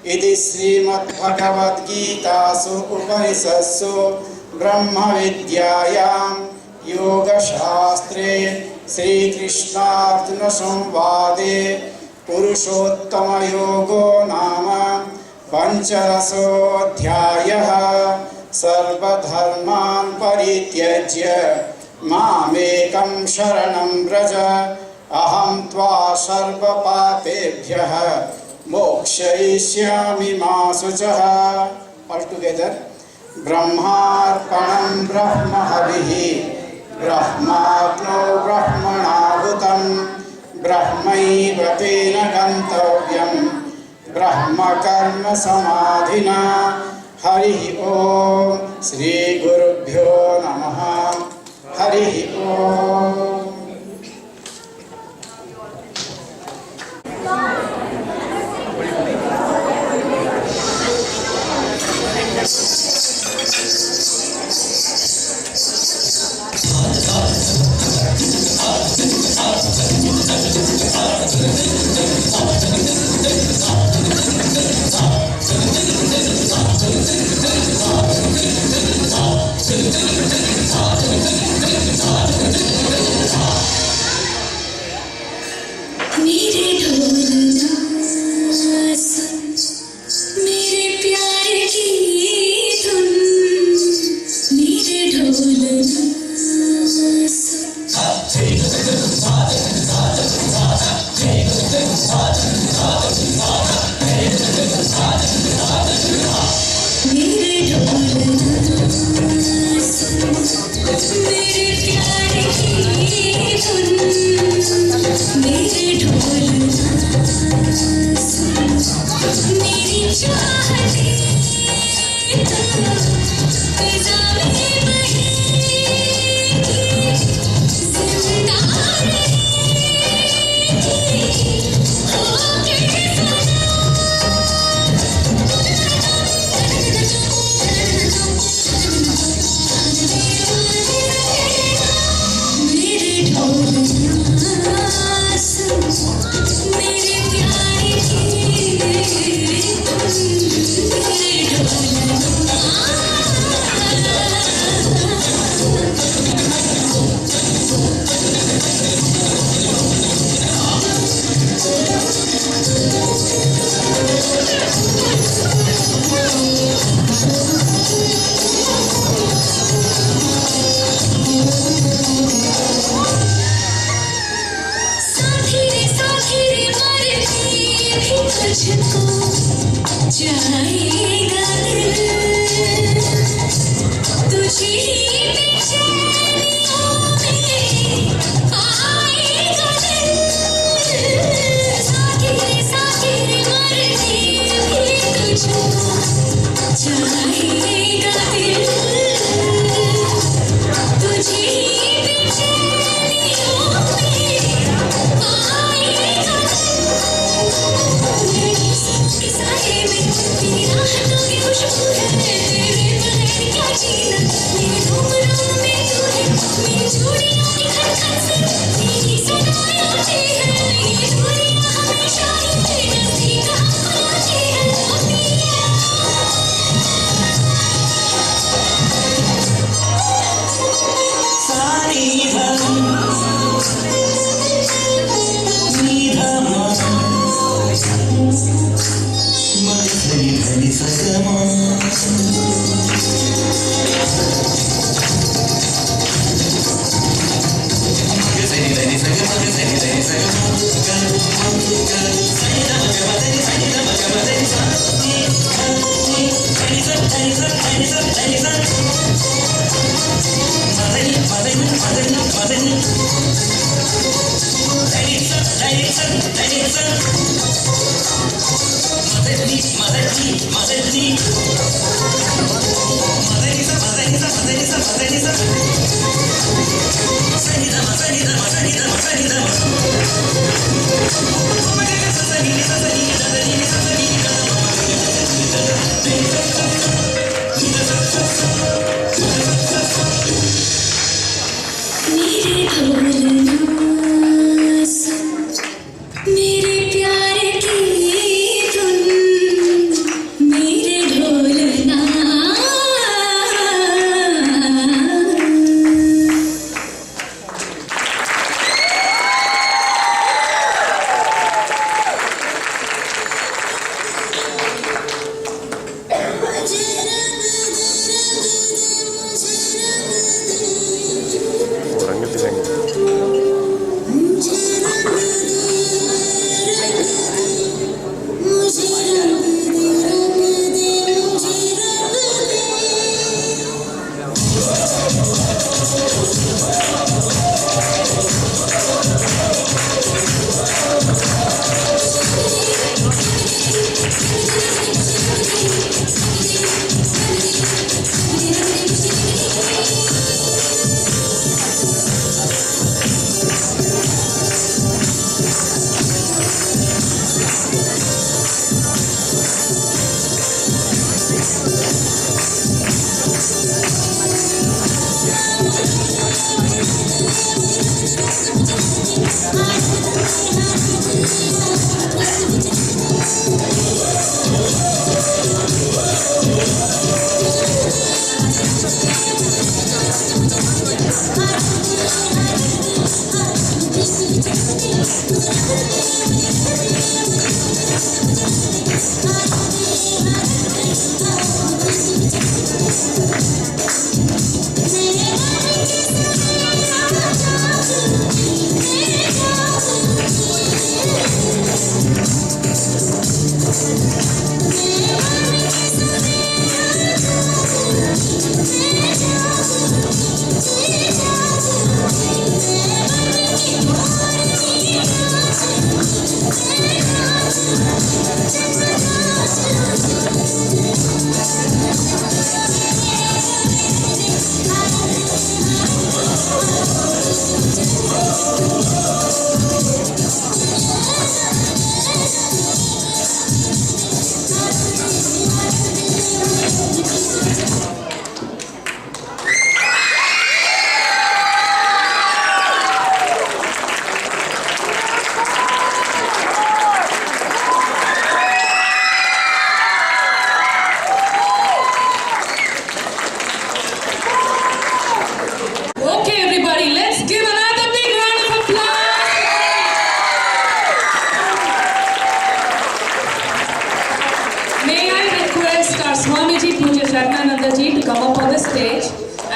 Iti Srimad Bhagavad Gita Su Upanishasu Brahma Vidyayam Yoga Shastre Sri Krishna Arjuna Samvade Purushottama Yogo Nama Pancharaso Dhyayah Sarva Dharman Parityajya Mamekam Sharanam Braja Aham Tva Sarva Papebhyah Mokshayishyami Masuchaha. All together. Brahmarpanam Brahmahavihi Brahmapno Brahmanahutam Brahmaiva Tena Gantavyam Brahma Karma Samadhina. Hari Om Sri Gurubhyo Namaha. Hari Om.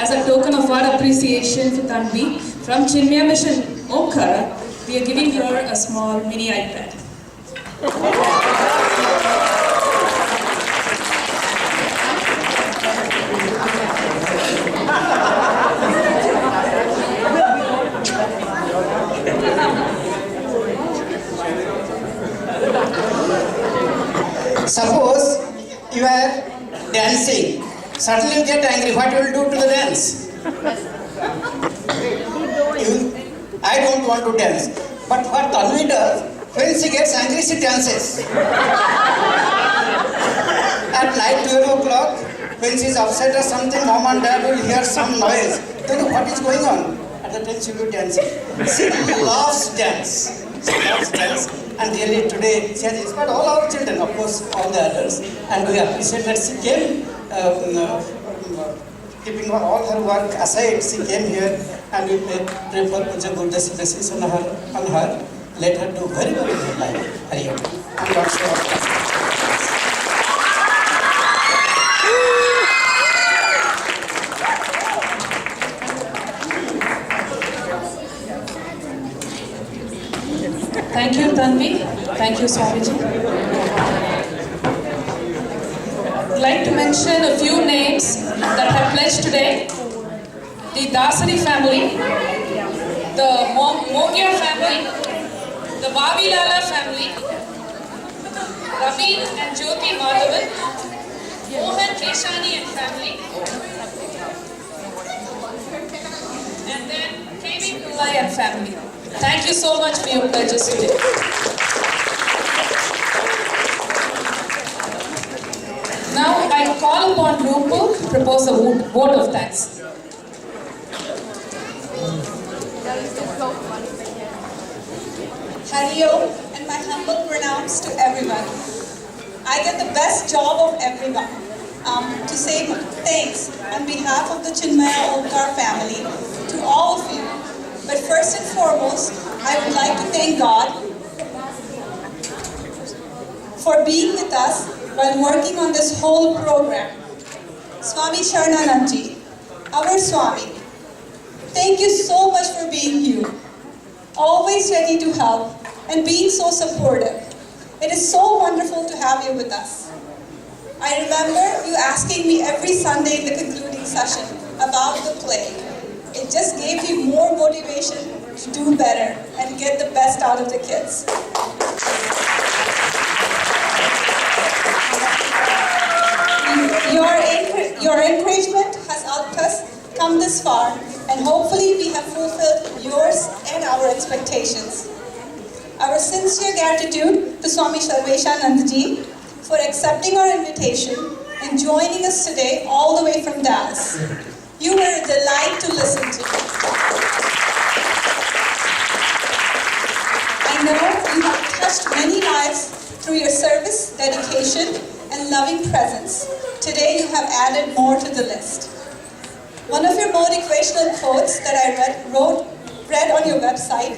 As a token of our appreciation for Tanvi, from Chinmaya Mission Omkara, we are giving her a small mini iPad. Suppose you are dancing, suddenly you get angry, what you will do to the dance? I don't want to dance. But what Tanvi does, when she gets angry, she dances. At night, 12 o'clock, when she is upset or something, mom and dad will hear some noise. Don't know what is going on. At the time, she will be dancing. She loves dance. She loves dance. And really today, she has inspired all our children, of course, all the others. And we appreciate that she came, keeping all her work aside, she came here and we pray for Puja Gurudev's blessings on her. Let her do very well in her life. Hari Om. And God save us. Thank you, Tanvi. Thank you, Swamiji. I'd like to mention a few names that have pledged today. The Dasari family, the Mogia family, the Vavilala family, Ravi and Jyoti Madhavan, Mohan Keshani and family, and then KV Pillai and family. Thank you so much for your pledges today. Now I call upon Rupal to propose a vote of thanks. Hari Om and my humble pronouns to everyone. I get the best job of everyone to say thanks on behalf of the Chinmaya Omkar family to all of you. But first and foremost, I would like to thank God for being with us while working on this whole program. Swami Charananandji, our Swami, thank you so much for being you, always ready to help and being so supportive. It is so wonderful to have you with us. I remember you asking me every Sunday in the concluding session about the play. It just gave you more motivation to do better and get the best out of the kids. Your encouragement has helped us come this far, and hopefully we have fulfilled yours and our expectations. Our sincere gratitude to Swami Sarveshanandji for accepting our invitation and joining us today all the way from Dallas. You were a delight to listen to. I know you have touched many lives through your service, dedication, and loving presence. Today you have added more to the list. One of your motivational quotes that I read on your website,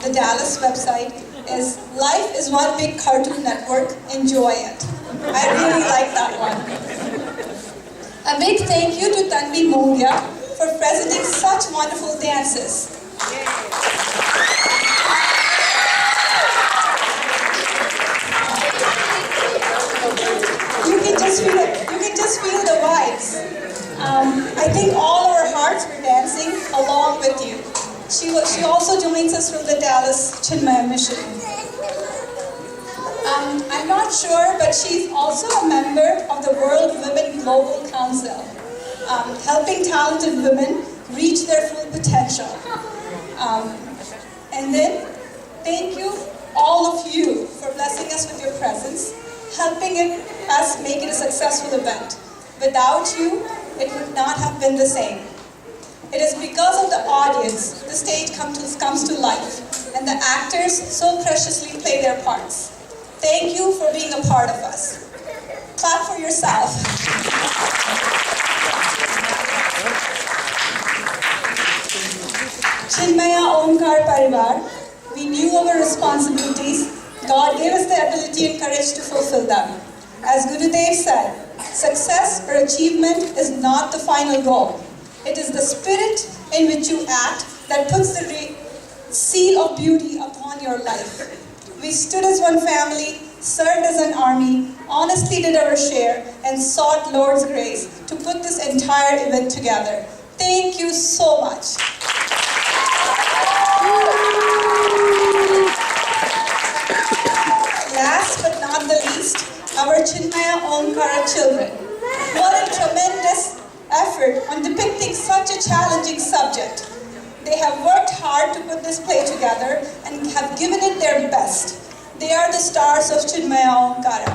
the Dallas website, is "Life is one big Cartoon Network, enjoy it." I really like that one. A big thank you to Tanvi Mogia for presenting such wonderful dances. You can just feel the vibes. I think all our hearts were dancing along with you. She also joins us from the Dallas Chinmaya Mission. I'm not sure, but she's also a member of the World Women Global Council, helping talented women reach their full potential. And then, thank you, all of you, for blessing us with your presence, helping us make it a successful event. Without you, it would not have been the same. It is because of the audience the stage comes to life, and the actors so preciously play their parts. Thank you for being a part of us. Clap for yourself. Chinmaya Omkar Parivar, we knew our responsibilities. God gave us the ability and courage to fulfill them. As Gurudev said, success or achievement is not the final goal. It is the spirit in which you act that puts the seal of beauty upon your life. We stood as one family, served as an army, honestly did our share, and sought Lord's grace to put this entire event together. Thank you so much. Last but not the least, a our Chinmaya Omkara children. What a tremendous effort on depicting such a challenging subject. They have worked hard to put this play together and have given it their best. They are the stars of Chinmaya Omkara.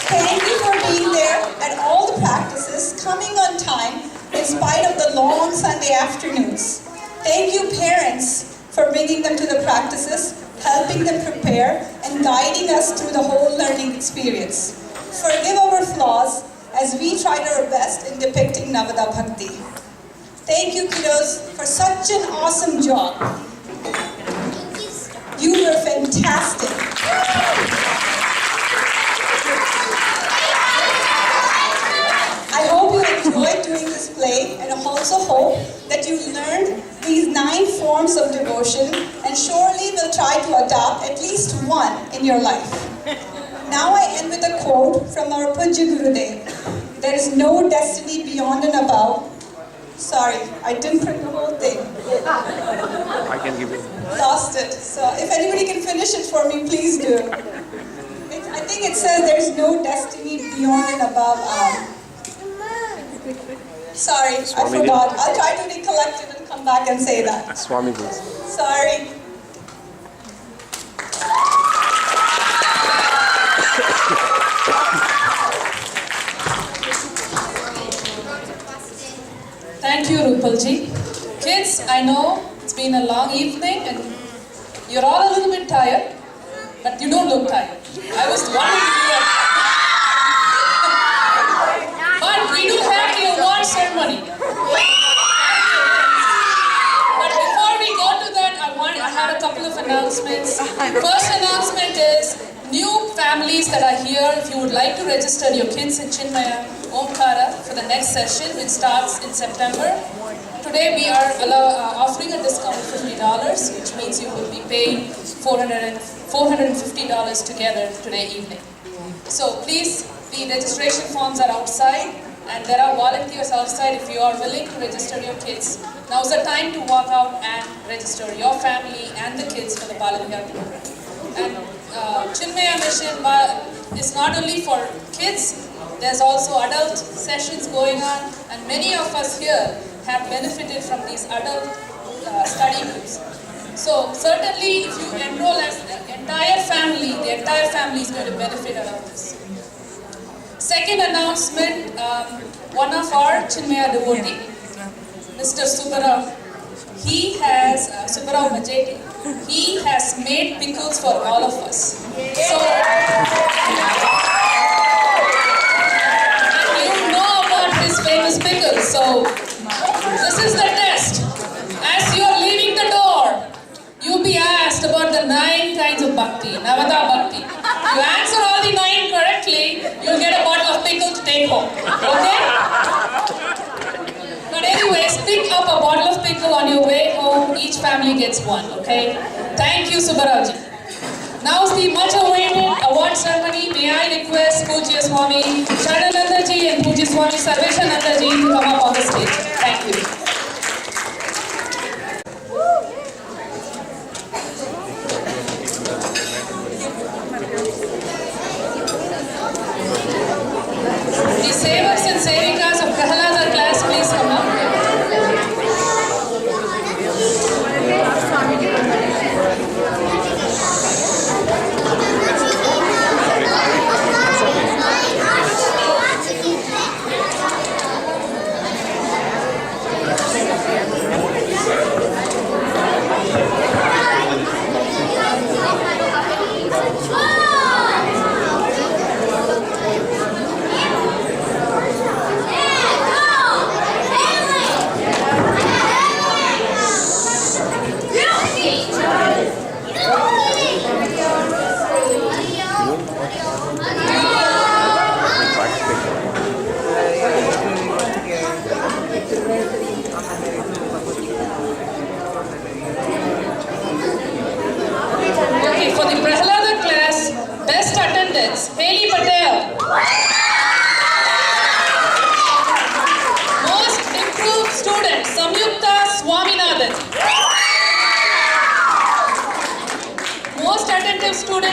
Thank you for being there at all the practices, coming on time in spite of the long Sunday afternoons. Thank you, parents, for bringing them to the practices, helping them prepare, and guiding us through the whole learning experience. Forgive our flaws as we tried our best in depicting Navada Bhakti. Thank you, kiddos, for such an awesome job. You were fantastic. I hope you enjoyed doing this play, and I also hope that you learned these 9 forms of devotion and surely will try to adopt at least one in your life. Now I end with a quote from our Pujya Gurudev. There is no destiny beyond and above. Sorry, I didn't print the whole thing. I can give it. Lost it. So if anybody can finish it for me, please do. I think it says there is no destiny beyond and above. Sorry, I forgot. I'll try to recollect it and come back and say that. Swami please. Sorry. Thank you, Rupalji. Kids, I know it's been a long evening and you're all a little bit tired, but you don't look tired. I was wondering if you were. But we do have the award ceremony. But before we go to that, I have a couple of announcements. First announcement is new families that are here. If you would like to register your kids in Chinmaya Omkara for the next session, which starts in September. Today we are offering a discount of $50, which means you will be paying $450 together today evening. So please, the registration forms are outside and there are volunteers outside if you are willing to register your kids. Now's the time to walk out and register your family and the kids for the Balavihar program. And Chinmaya Mission is not only for kids, there's also adult sessions going on, and many of us here have benefited from these adult study groups. So certainly if you enroll as the entire family is going to benefit out of this. Second announcement, one of our Chinmaya devotee, Mr. Subbarao, he has, Subbarao Majeti, he has made pickles for all of us. So, famous pickles. So this is the test. As you are leaving the door, you'll be asked about the 9 kinds of bhakti, Navada bhakti. You answer all the 9 correctly, you'll get a bottle of pickle to take home. Okay? But anyways, pick up a bottle of pickle on your way home. Each family gets one. Okay? Thank you, Subbarao. Now is the much awaited award ceremony. May I request Pujya Swami Sharanandaji and Pujya Swami Sarveshanandaji to come up on the stage. Thank you. The Sevaks and Sevikas of Prahalada class, please come up.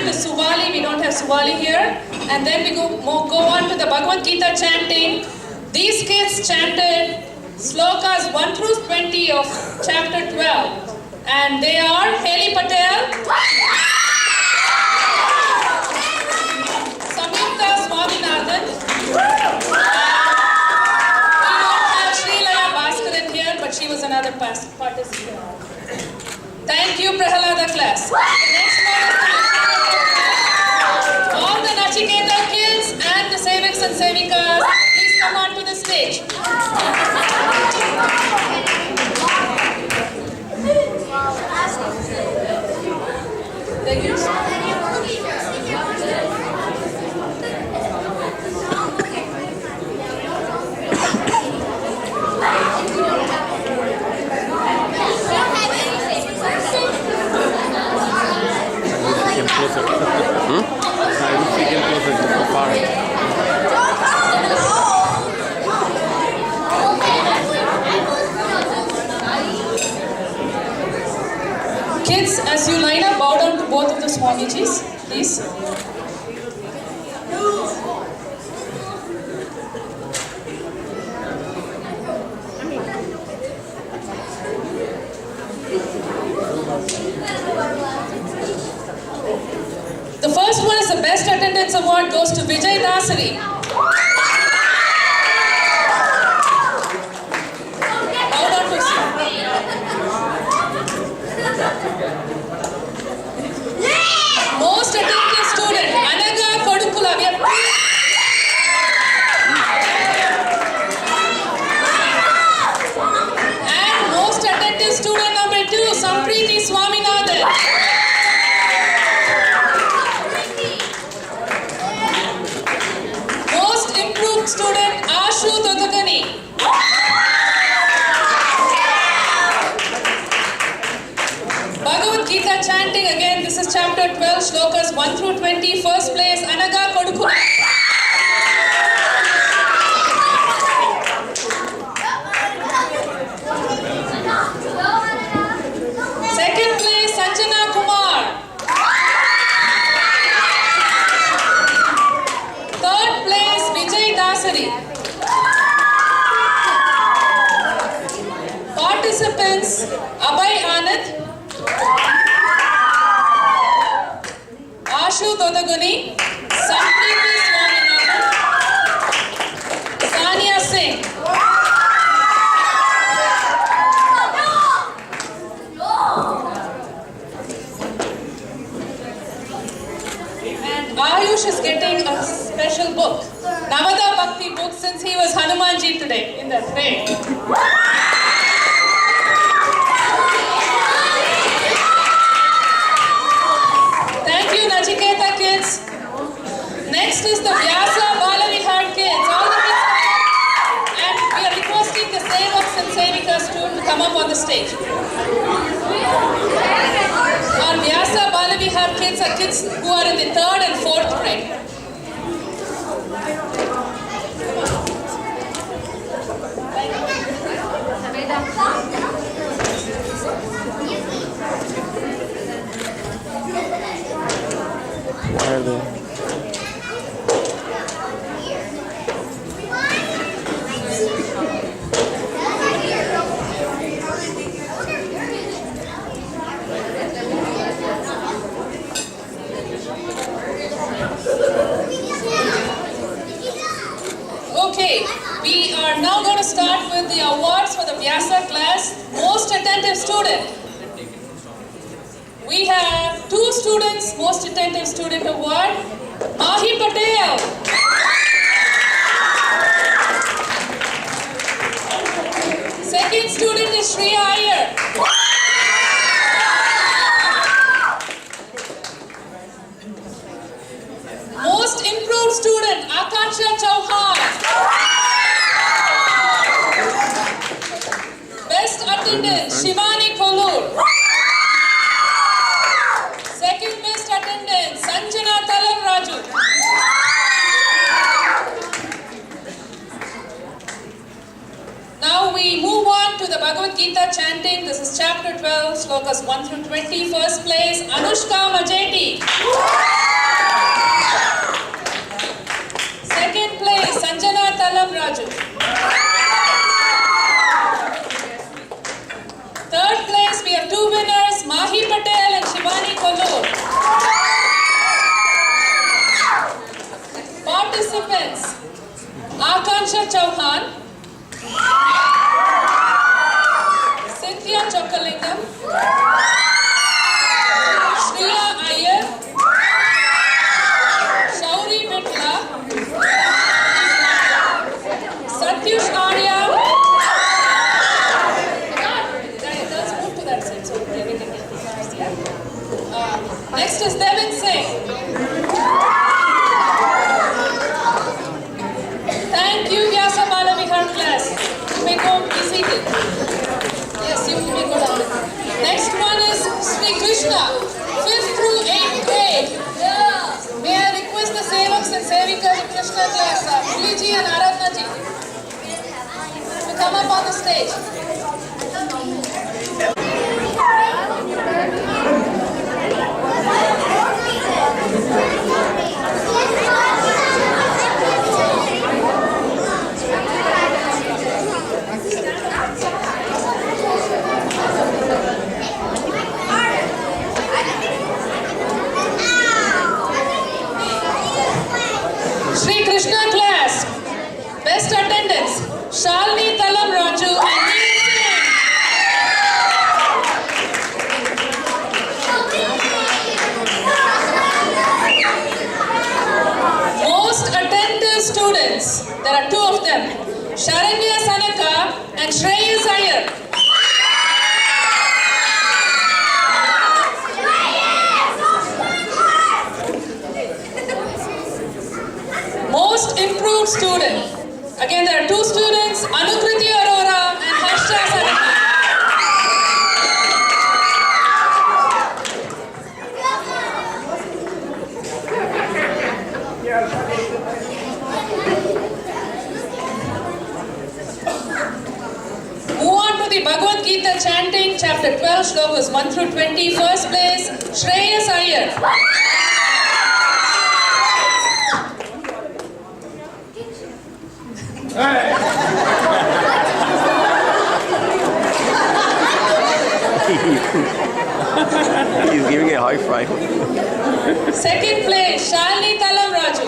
chant is Suvali. We don't have Suvali here. And then we go on to the Bhagavad Gita chanting. These kids chanted slokas 1 through 20 of chapter 12. And they are Heli Patel, Samyukta Swaminathan. We don't have Srilaya Bhaskaran here, but she was another participant. Thank you, Prahalada class. The next one is all the Nachiketa kids and the Seviks and Sevikas, please come on to the stage. Thank you. Kids, as you line up, bow down to both of the Swamijis, please. The first one is the Best Attendance Award goes to Vijay Dasari. Bow down to Most attentive student, Anaga Kodukula. We have and most attentive student number 2, Sampriti Swaminathan. Most improved student, Ashu Todagani. Bhagavad Gita chanting again, this is chapter 12, shlokas 1 through 20, first place, Anaga Kodukula. Second place, Sanjana Kumar. Third place, Vijay Dasari. Participants, Abhay Anand, Ashu Dodaguni, Sampriti Swaminathan, Sania Singh. And Ayush is getting a special book, Navada Bhakti book, since he was Hanumanji today in the parade. Thank you, Nachiketa kids. Next is the Vyasa Balavihar kids. All the kids come up. And we are requesting the Sevaks and Sevikas to come up on the stage. Our Vyasa Balavihar kids are kids who are in the 3rd and 4th grade. Why are they? Okay, we are now going to start with the awards for the Vyasa class, most attentive student. We have 2 students, most attentive student award, Mahi Patel. Second student is Shriya Iyer. Most improved student, Akansha Chauhan. Best attendant, Shivani Kolur. Second best attendant, Sanjana Talam Raju. Now we move on to the Bhagavad Gita Gita chanting. This is chapter 12, slokas 1 through 20. First place, Anushka Majeti. Second place, Sanjana Talam Raju. Third place, we have two winners, Mahi Patel and Shivani Kolur. Participants, Akansha Chauhan, Cynthia Chokalingam, Shriya Iyer, Shauri Vitla, Satyush Arya. Let's move to that side so we can get the next is Devin Singh. Thank you, Vyasa Malavihar class. You may go be seated. Yes, you may go down. Next one is Sri Krishna, 5th through 8th grade. May I request the Sevaks and Sevikas of Krishna class, Puliji and Aradhna ji, to come up on the stage. Sri Krishna class, best attendance, Shalini Talam Raju and Neil Singh. Most attentive students, there are two of them, Sharanya Sanaka and Shreyas Iyer. Most improved student. Again, there are two students, Anukriti Arora and Harsha Sanaka. Move on to the Bhagavad Gita chanting, chapter 12, slokas 1 through 20. First place, Shreyas Iyer. He's giving a high five. Second place, Shalini Talam Raju.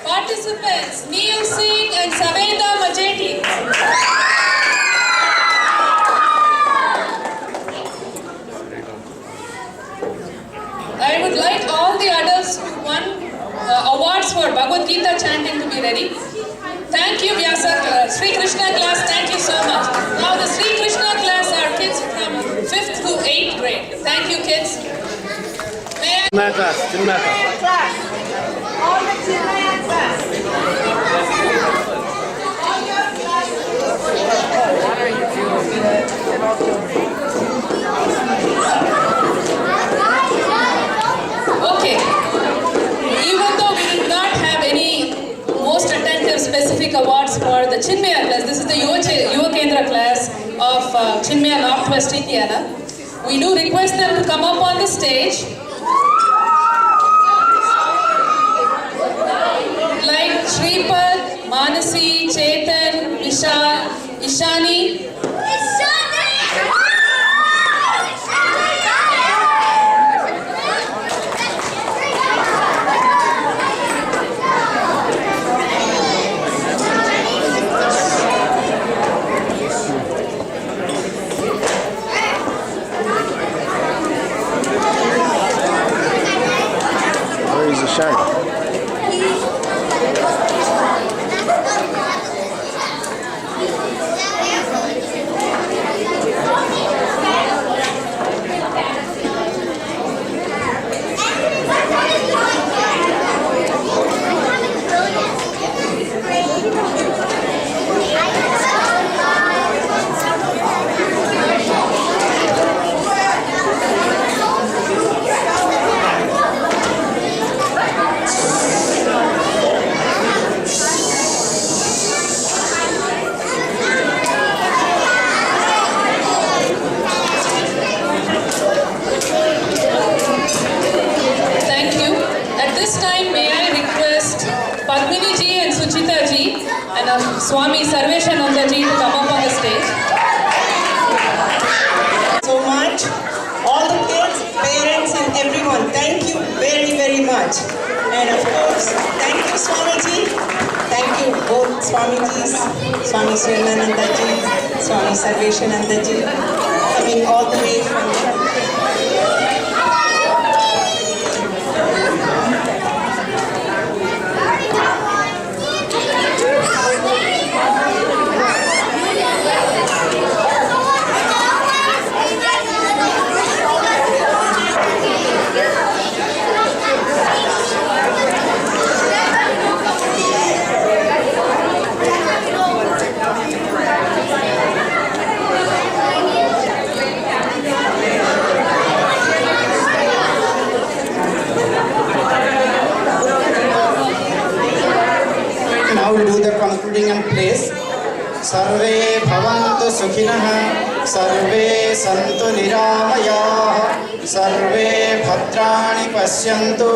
Participants, Neil Singh and Saveda Majeti. I would like all the adults who won awards for Bhagavad Gita chanting to be ready. Thank you, Vyasa, Sri Krishna class, thank you so much. Now the Sri Krishna class are kids from 5th to 8th grade. Thank you, kids. May I... Class. All the Chinmaya class. Okay. Even though we did not have any most attentive specific awards for the Chinmaya class, this is the Yuva Kendra class of Chinmaya Northwest Indiana. We do request them to come up on the stage. Like Shripad, Manasi, Chetan, Vishal, Ishani. Where is the shine? And of course, thank you Swamiji. Thank you both Swamijis, Swami CMNWI, Swami Sarveshanandaji, coming all the way from Now we do the concluding and place. Sarve bhavantu sukhinah, sarve santu niramayah, sarve bhadrani pasyantu,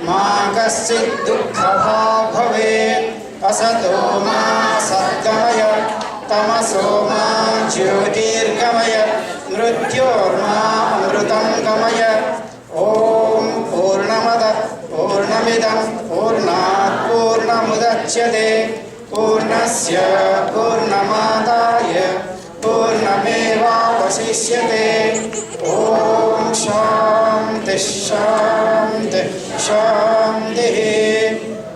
ma kaschid dukkha bhavet, asato ma satgamaya, tamaso ma jyotirgamaya, mrityorma amrutam gamaya. Om Purnamada Purnamidam Purnat Purnamudachyate Purnasya Purnamadaya Purnameva Vasishyate. Om Shanti Shanti Shanti.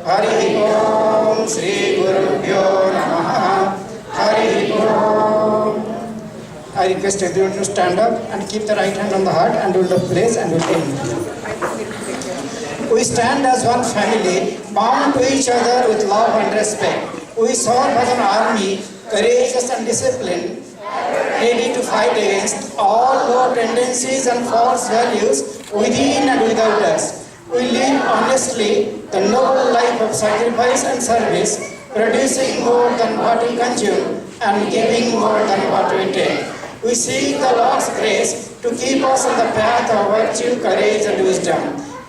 Hari Om Sri Gurubhyo Namaha. Hari Om. I request everyone to stand up and keep the right hand on the heart and hold the place and we'll end. We stand as one family, bound to each other with love and respect. We serve as an army, courageous and disciplined, ready to fight against all low tendencies and false values within and without us. We live honestly the noble life of sacrifice and service, producing more than what we consume and giving more than what we take. We seek the Lord's grace to keep us on the path of virtue, courage and wisdom.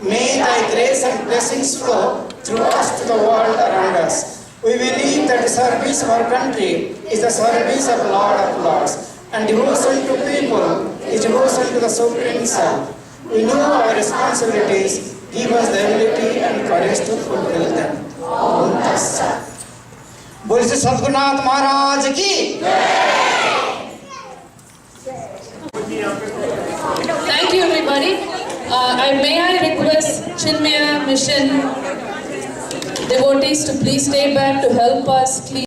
May Thy grace and blessings flow through us to the world around us. We believe that the service of our country is the service of Lord of Lords, and devotion to people is devotion to the Supreme Self. We know our responsibilities, give us the ability and courage to fulfill them. Om Tat Sat. Bol Shri Sadgurunath Maharaj ki Jai. Thank you, everybody. May I request Chinmaya Mission devotees to please stay back to help us clean.